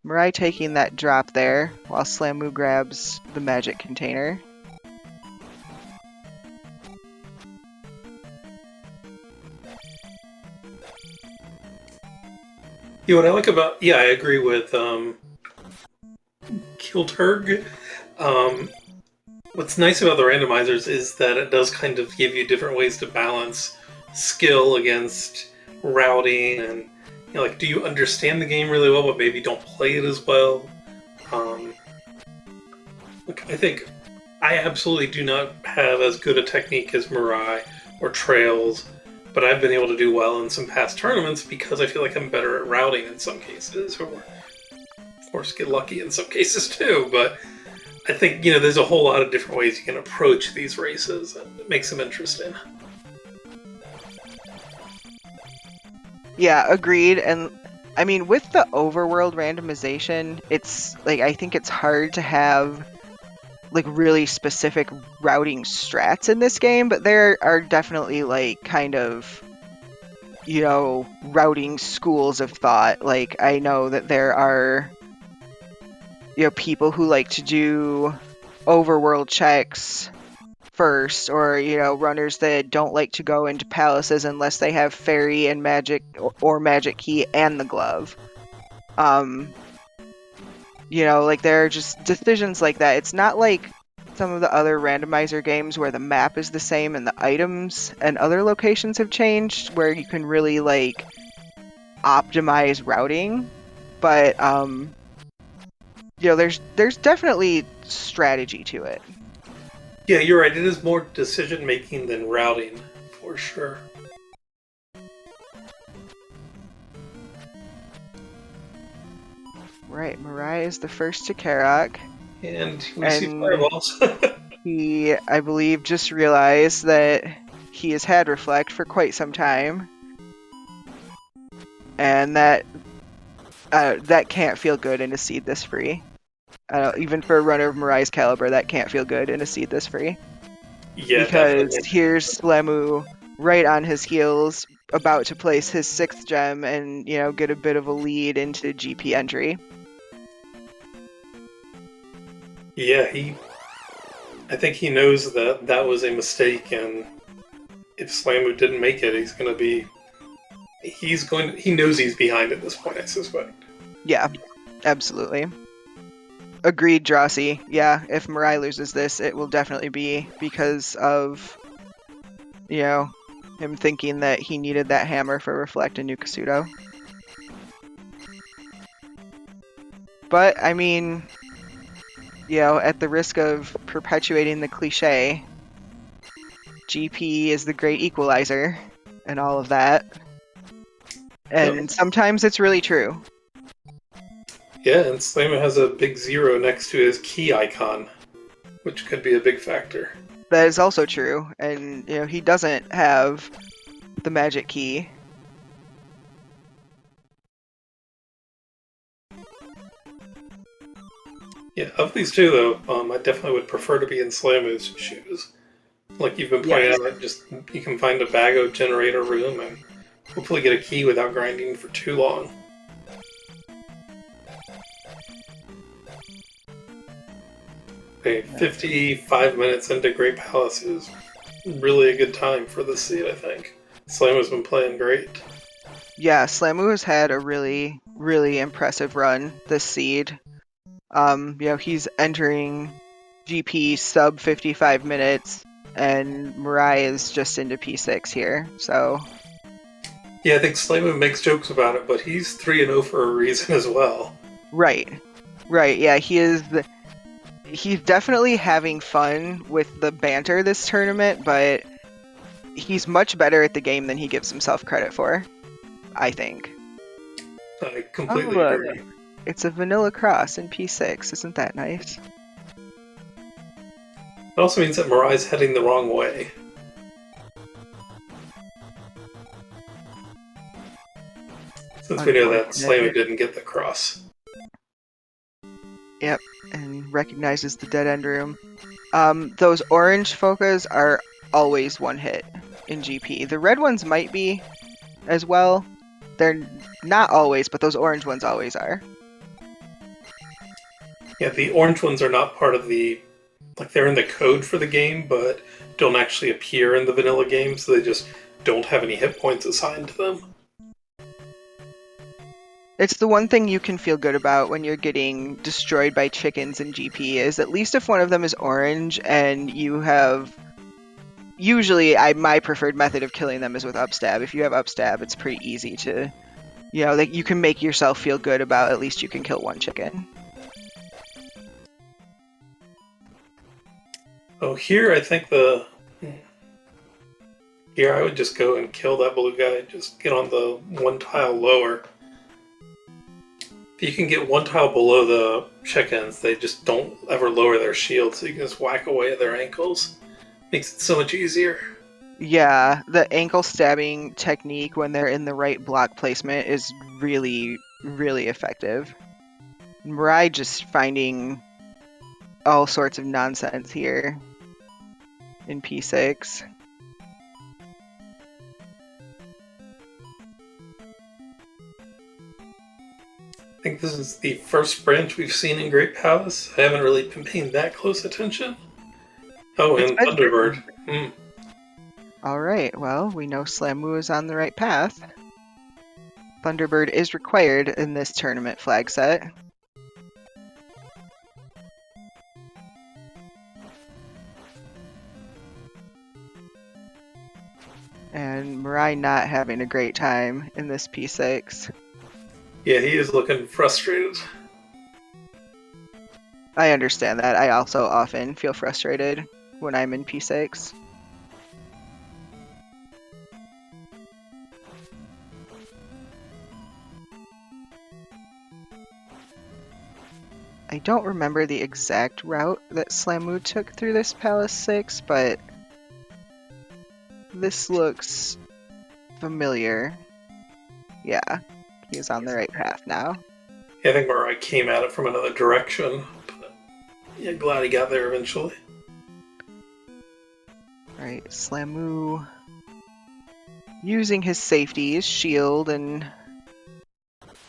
Mirai taking that drop there while Slamu grabs the magic container. Yeah, what I like about... Yeah, I agree with Kilturg. What's nice about the randomizers is that it does kind of give you different ways to balance skill against routing, and you know, like, do you understand the game really well, but maybe don't play it as well? I think I absolutely do not have as good a technique as Mirai or Trails, but I've been able to do well in some past tournaments because I feel like I'm better at routing in some cases, or of course get lucky in some cases too, but I think, you know, there's a whole lot of different ways you can approach these races, and it makes them interesting. Yeah, agreed. And I mean, with the overworld randomization, it's like, I think it's hard to have like really specific routing strats in this game, but there are definitely like kind of, you know, routing schools of thought. Like, I know that there are, you know, people who like to do overworld checks first, or, you know, runners that don't like to go into palaces unless they have fairy and magic or magic key and the glove. You know, like, there are just decisions like that. It's not like some of the other randomizer games where the map is the same and the items and other locations have changed, where you can really like optimize routing. But you know, there's definitely strategy to it. Yeah, you're right. It is more decision making than routing, for sure. Right, Mirai is the first to Karak. And we see fireballs. He, I believe, just realized that he has had Reflect for quite some time. And that can't feel good in a seed this free. Even for a runner of Mirai's caliber, that can't feel good in a seed this free. Yeah, because definitely. Here's Slamu right on his heels, about to place his 6th gem and, you know, get a bit of a lead into GP entry. Yeah, he I think he knows that that was a mistake, and if Slamu didn't make it, he knows he's behind at this point, I suspect. Yeah, absolutely. Agreed, Drossi. Yeah, if MiRai loses this, it will definitely be because of, him thinking that he needed that hammer for Reflect and Nukasudo. But, I mean, at the risk of perpetuating the cliche, GP is the great equalizer and all of that. And sometimes it's really true. Yeah, and Slamu has a big 0 next to his key icon, which could be a big factor. That is also true, and he doesn't have the magic key. Yeah, of these two, though, I definitely would prefer to be in Slamu's shoes. Like you've been pointing out, you can find a Bago generator room and hopefully get a key without grinding for too long. Okay, 55 minutes into Great Palace is really a good time for this seed, I think. Slamu's been playing great. Yeah, Slamu has had a really, really impressive run this seed. He's entering GP sub 55 minutes, and MiRai is just into P6 here, so... Yeah, I think Slamu makes jokes about it, but he's 3-0 for a reason as well. Right, yeah, he's definitely having fun with the banter this tournament, but he's much better at the game than he gives himself credit for, I think. I completely agree. It's a vanilla cross in P6, isn't that nice? It also means that MiRai's heading the wrong way. Since we know that Slamu didn't get the cross. Yep, and recognizes the dead end room. Those orange focus are always one hit in GP. The red ones might be as well. They're not always, but those orange ones always are. Yeah, the orange ones are not part of the... Like, they're in the code for the game, but don't actually appear in the vanilla game, so they just don't have any hit points assigned to them. It's the one thing you can feel good about when you're getting destroyed by chickens in GP, is at least if one of them is orange and you have... Usually, my preferred method of killing them is with upstab. If you have upstab, it's pretty easy to... you can make yourself feel good about at least you can kill one chicken. Oh, here I think Here I would just go and kill that blue guy, just get on the one tile lower. If you can get one tile below the chickens, they just don't ever lower their shield, so you can just whack away at their ankles. Makes it so much easier. Yeah, the ankle stabbing technique when they're in the right block placement is really, really effective. MiRai just finding all sorts of nonsense here in P6. I think this is the first branch we've seen in Great Palace. I haven't really been paying that close attention. Oh, and Thunderbird. Alright, well, we know Slamu is on the right path. Thunderbird is required in this tournament flag set. And MiRai not having a great time in this P6. Yeah, he is looking frustrated. I understand that. I also often feel frustrated when I'm in P6. I don't remember the exact route that Slamu took through this Palace 6, but this looks familiar. Yeah, he's on the right path now. Yeah, I think MiRai came at it from another direction, but yeah, glad he got there eventually. Right, Slamu using his safety, his shield, and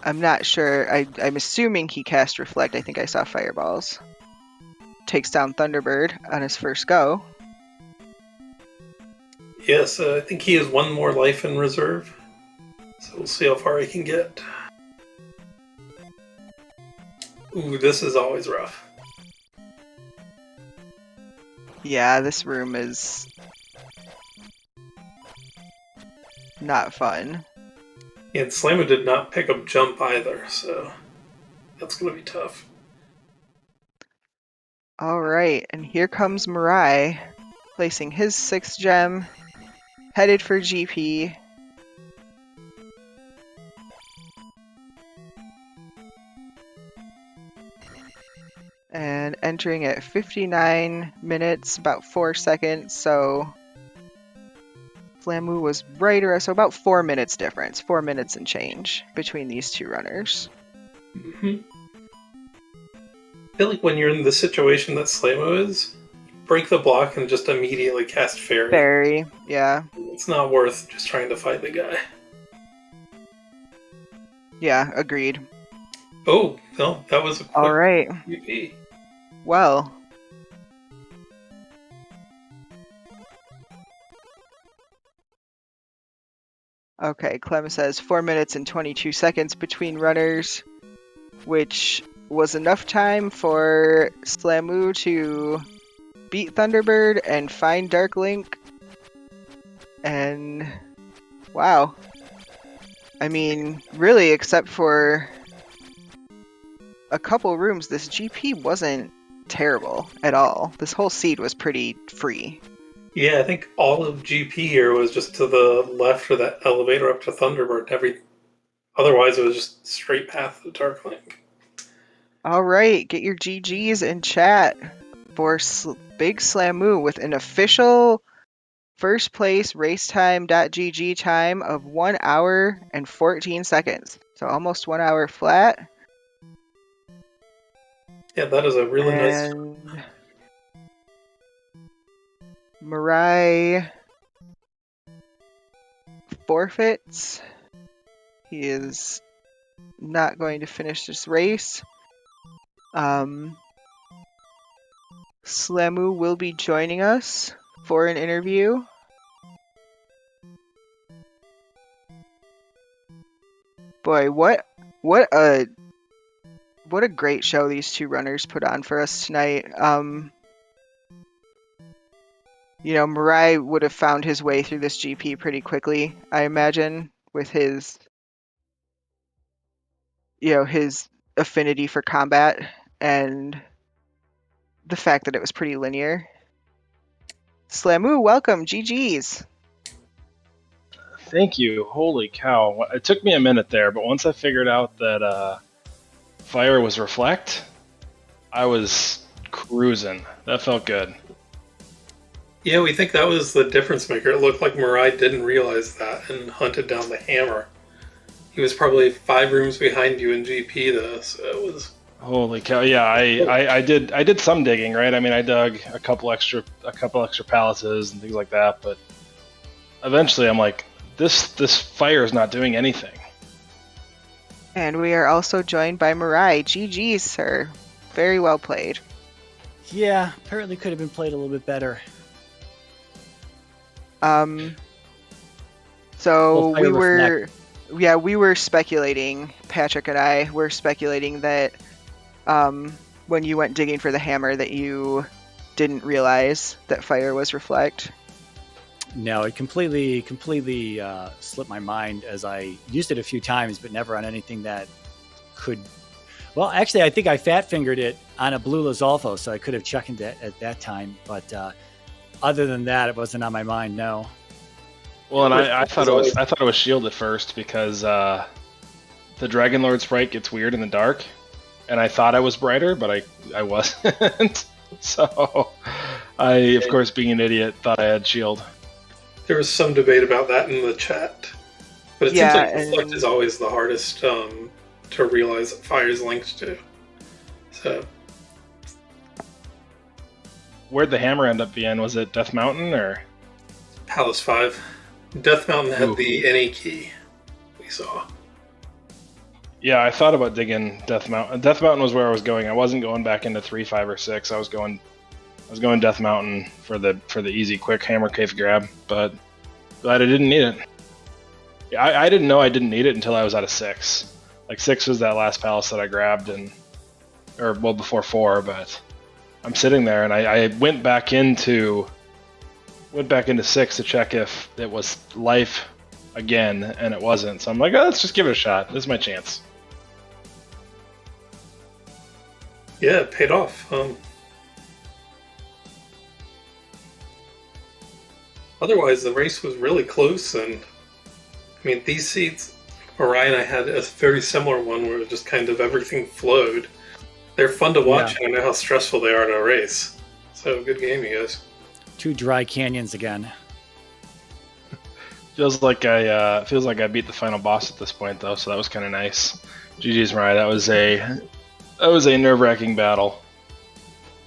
I'm not sure. I'm assuming he cast Reflect. I think I saw fireballs. takes down Thunderbird on his first go. Yes, I think he has one more life in reserve. So we'll see how far he can get. Ooh, this is always rough. Yeah, this room is not fun. Yeah, and Slammo did not pick up jump either, so that's going to be tough. Alright, and here comes MiRai, placing his 6th gem, headed for GP. And entering at 59 minutes, about 4 seconds, so Flamu was right around, so about 4 minutes difference, 4 minutes and change between these two runners. Mm-hmm. I feel like when you're in the situation that Slammo is, break the block and just immediately cast Fairy. Fairy, yeah. It's not worth just trying to fight the guy. Yeah, agreed. Oh, no, that was a quick Alright. UP. Well. Okay, Clem says 4 minutes and 22 seconds between runners, which was enough time for Slamu to beat Thunderbird and find Dark Link. And wow. I mean, really, except for a couple rooms, this GP wasn't terrible at all. This whole seed was pretty free. Yeah, I think all of GP here was just to the left of that elevator up to Thunderbird. Otherwise, it was just straight path to Dark Link. All right, get your GGs in chat for Big Slamu with an official first place racetime.gg time of 1 hour and 14 seconds. So almost 1 hour flat. Yeah, that is a really nice. MiRai forfeits. He is not going to finish this race. Slamu will be joining us for an interview. Boy, what a great show these two runners put on for us tonight. You know, MiRai would have found his way through this GP pretty quickly, I imagine, with his, you know, his affinity for combat and the fact that it was pretty linear. Slamu, welcome, GG's. Thank you. Holy cow. It took me a minute there, but once I figured out that fire was reflect, I was cruising. That felt good. Yeah, we think that was the difference maker. It looked like MiRai didn't realize that and hunted down the hammer. He was probably 5 rooms behind you in GP though, so it was... Holy cow! Yeah, I did some digging, right? I mean, I dug a couple extra palaces and things like that, but eventually I'm like, this fire is not doing anything. And we are also joined by MiRai. GG's, sir. Very well played. Yeah, apparently could have been played a little bit better. So we were speculating, Patrick and I were speculating that when you went digging for the hammer that you didn't realize that fire was reflect. No, it completely slipped my mind as I used it a few times, but never on anything that could... Well, actually, I think I fat-fingered it on a blue Lizolfo, so I could have checked it at that time, but other than that, it wasn't on my mind, no. Well, and I thought it was shield at first because the Dragon Lord sprite gets weird in the dark, and I thought I was brighter, but I wasn't. So I, of course, being an idiot, thought I had shield. There was some debate about that in the chat, but it seems like reflect is always the hardest to realize that fire is linked to. So, where'd the hammer end up being? Was it Death Mountain or Palace 5? Death Mountain had the any key we saw. Yeah, I thought about digging Death Mountain. Death Mountain was where I was going. I wasn't going back into 3, 5, or 6. I was going Death Mountain for the easy, quick hammer cave grab. But glad I didn't need it. Yeah, I didn't know I didn't need it until I was out of 6. Like 6 was that last palace that I grabbed, before 4. But I'm sitting there, and I went back into 6 to check if it was life again, and it wasn't. So I'm like, oh, let's just give it a shot. This is my chance. Yeah, it paid off. Otherwise, the race was really close, and I mean, these seats, MiRai and I had a very similar one where just kind of everything flowed. They're fun to watch, and I know how stressful they are to race. So, good game, you guys. 2 dry canyons again. Feels like I beat the final boss at this point, though, so that was kind of nice. GG's, MiRai. That was a nerve-wracking battle.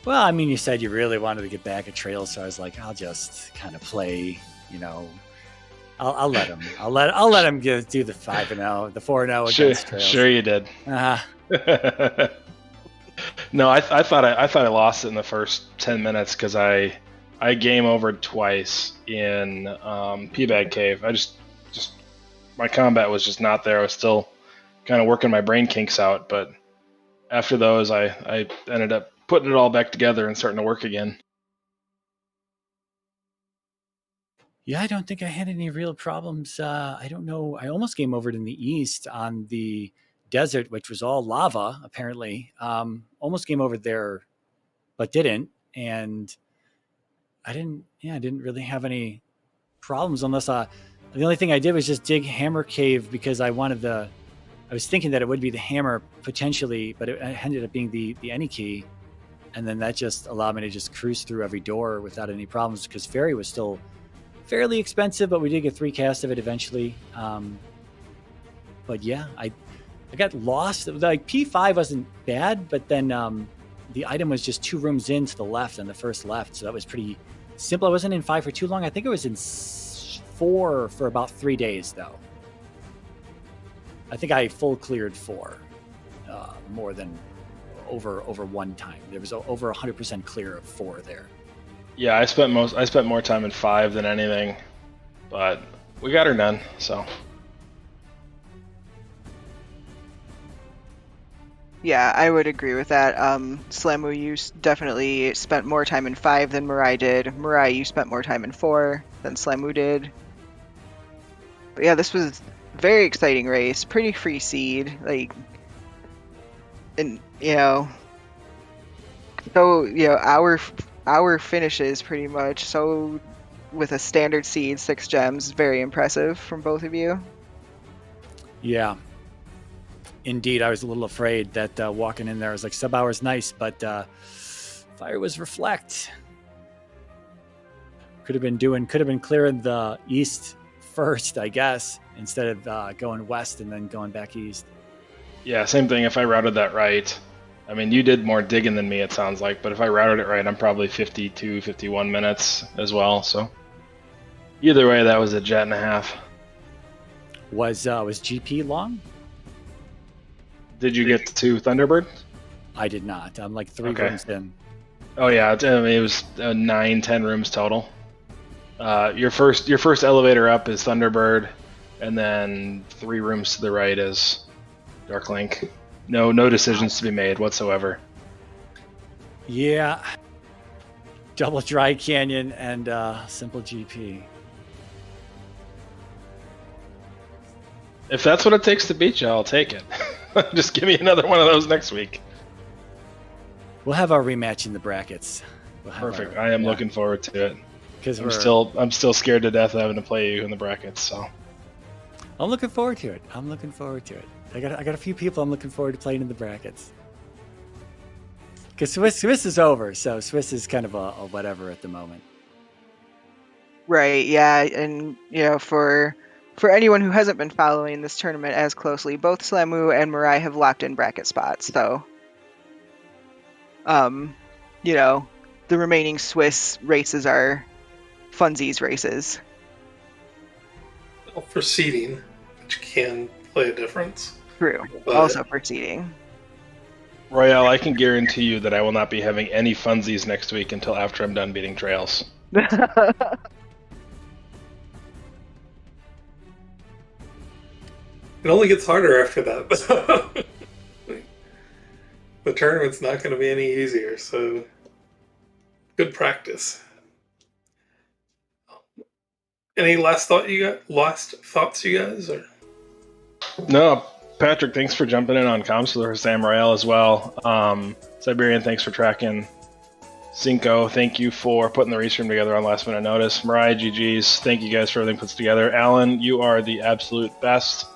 Well, I mean, you said you really wanted to get back at Trails, so I was like, I'll just kind of play, I'll let him. I'll let him do the 5-0, the 4-0 against Trails. Sure, you did. No, I thought I lost it in the first 10 minutes because I game overed twice in P-Bag Cave. My combat was just not there. I was still kind of working my brain kinks out, but after those, I ended up putting it all back together and starting to work again. Yeah, I don't think I had any real problems. I don't know. I almost game overed in the east on the desert, which was all lava, apparently. Almost game over there, but didn't. And I didn't really have any problems unless the only thing I did was just dig Hammer Cave because I was thinking that it would be the hammer potentially, but it ended up being the any key. And then that just allowed me to just cruise through every door without any problems because Fairy was still fairly expensive, but we did get 3 casts of it eventually. But yeah, I got lost. Like P5 wasn't bad, but then the item was just 2 rooms in to the left on the first left. So that was pretty simple. I wasn't in 5 for too long. I think it was in 4 for about 3 days though. I think I full cleared 4 more than over one time. There was over 100% clear of 4 there. Yeah, I spent more time in 5 than anything, but we got her done. So yeah, I would agree with that. Slamu, you definitely spent more time in 5 than MiRai did. MiRai, you spent more time in 4 than Slamu did. But yeah, this was a very exciting race, pretty free seed, our finishes pretty much. So with a standard seed, 6 gems, very impressive from both of you. Yeah, indeed. I was a little afraid that walking in there, I was like, sub hour's nice, but fire was reflect. Could have been clearing the east first, I guess, instead of going west and then going back east. Yeah, same thing. If I routed that right, I mean, you did more digging than me, it sounds like, but if I routed it right, I'm probably 52, 51 minutes as well. So either way, that was a jet and a half. Was GP long? Did you get to Thunderbird? I did not. I'm like 3 rooms in. Oh yeah, it was 9-10 rooms total. Your first elevator up is Thunderbird, and then 3 rooms to the right is Darklink. No decisions to be made whatsoever. Yeah. Double Dry Canyon and Simple GP. If that's what it takes to beat you, I'll take it. Just give me another one of those next week. We'll have our rematch in the brackets. Perfect. I am looking forward to it. Because I'm still scared to death of having to play you in the brackets. So I'm looking forward to it. I got a few people I'm looking forward to playing in the brackets. Because Swiss is over, so Swiss is kind of a whatever at the moment. Right, yeah, and for anyone who hasn't been following this tournament as closely, both Slamu and MiRai have locked in bracket spots, so the remaining Swiss races are funsies races. Well, for seeding, which can play a difference. True. But- Also proceeding. Royale, I can guarantee you that I will not be having any funsies next week until after I'm done beating Trails. It only gets harder after that. The tournament's not going to be any easier, so good practice. Any last thoughts, you guys? Or? No, Patrick, thanks for jumping in on Counselor Sam Royale as well. Siberian, thanks for tracking. Cinco, thank you for putting the restream together on last minute notice. MiRai, GG's, thank you guys for everything put together. Alan, you are the absolute best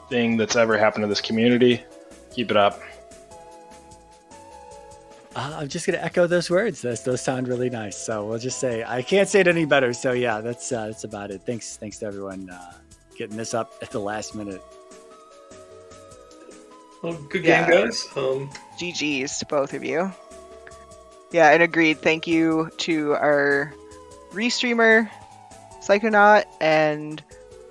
thing that's ever happened to this community. Keep it up. I'm just going to echo those words. Those sound really nice. So we'll just say, I can't say it any better. So yeah, that's about it. Thanks to everyone getting this up at the last minute. Well, good game, guys. GG's to both of you. Yeah, and agreed. Thank you to our restreamer, Psychonaut, and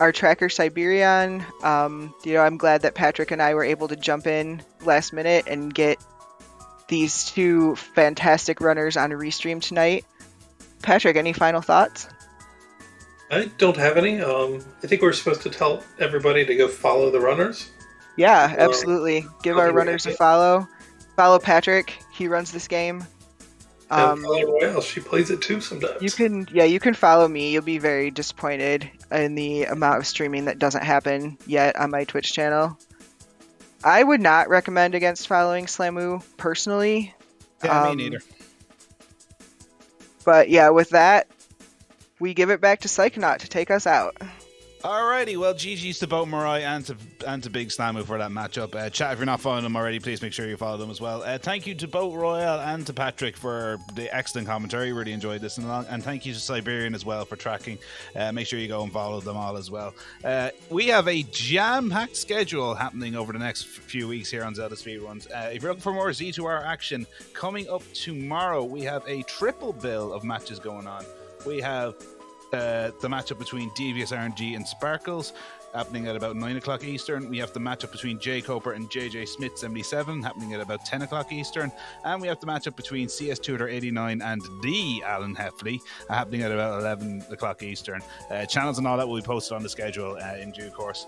our tracker, Siberian. I'm glad that Patrick and I were able to jump in last minute and get these two fantastic runners on a restream tonight. Patrick, any final thoughts? I don't have any. I think we're supposed to tell everybody to go follow the runners. Yeah, absolutely. Give our runners a follow. Follow Patrick. He runs this game. And follow Royale. She plays it too sometimes. You can follow me. You'll be very disappointed in the amount of streaming that doesn't happen yet on my Twitch channel. I would not recommend against following Slamu personally. Yeah, me neither. But yeah, with that, we give it back to Psychonaut to take us out. Alrighty, well, GG's to both MiRai and to Big Slamu for that matchup. Chat, if you're not following them already, please make sure you follow them as well. Thank you to both Royale and to Patrick for the excellent commentary. Really enjoyed listening along. And thank you to Siberian as well for tracking. Make sure you go and follow them all as well. We have a jam-packed schedule happening over the next few weeks here on Zelda Speedruns. If you're looking for more Z2R action, coming up tomorrow, we have a triple bill of matches going on. We have the matchup between Devious RNG and Sparkles happening at about 9 o'clock Eastern. We have the matchup between Jay Coper and JJ Smith 77 happening at about 10 o'clock Eastern. And we have the matchup between CS Tutor 89 and the Alan Heffley happening at about 11 o'clock Eastern. Channels and all that will be posted on the schedule in due course.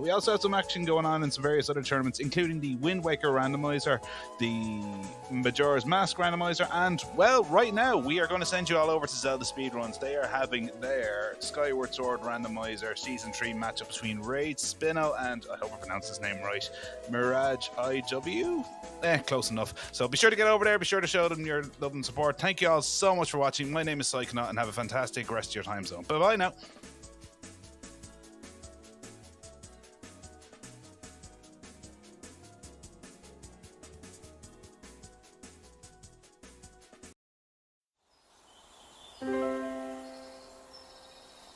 We also have some action going on in some various other tournaments, including the Wind Waker Randomizer, the Majora's Mask Randomizer, and, well, right now we are going to send you all over to Zelda Speedruns. They are having their Skyward Sword Randomizer Season 3 matchup between Raid, Spino, and I hope I pronounced his name right, Mirage IW? Close enough. So be sure to get over there, be sure to show them your love and support. Thank you all so much for watching. My name is Psychonaut, and have a fantastic rest of your time zone. Bye-bye now.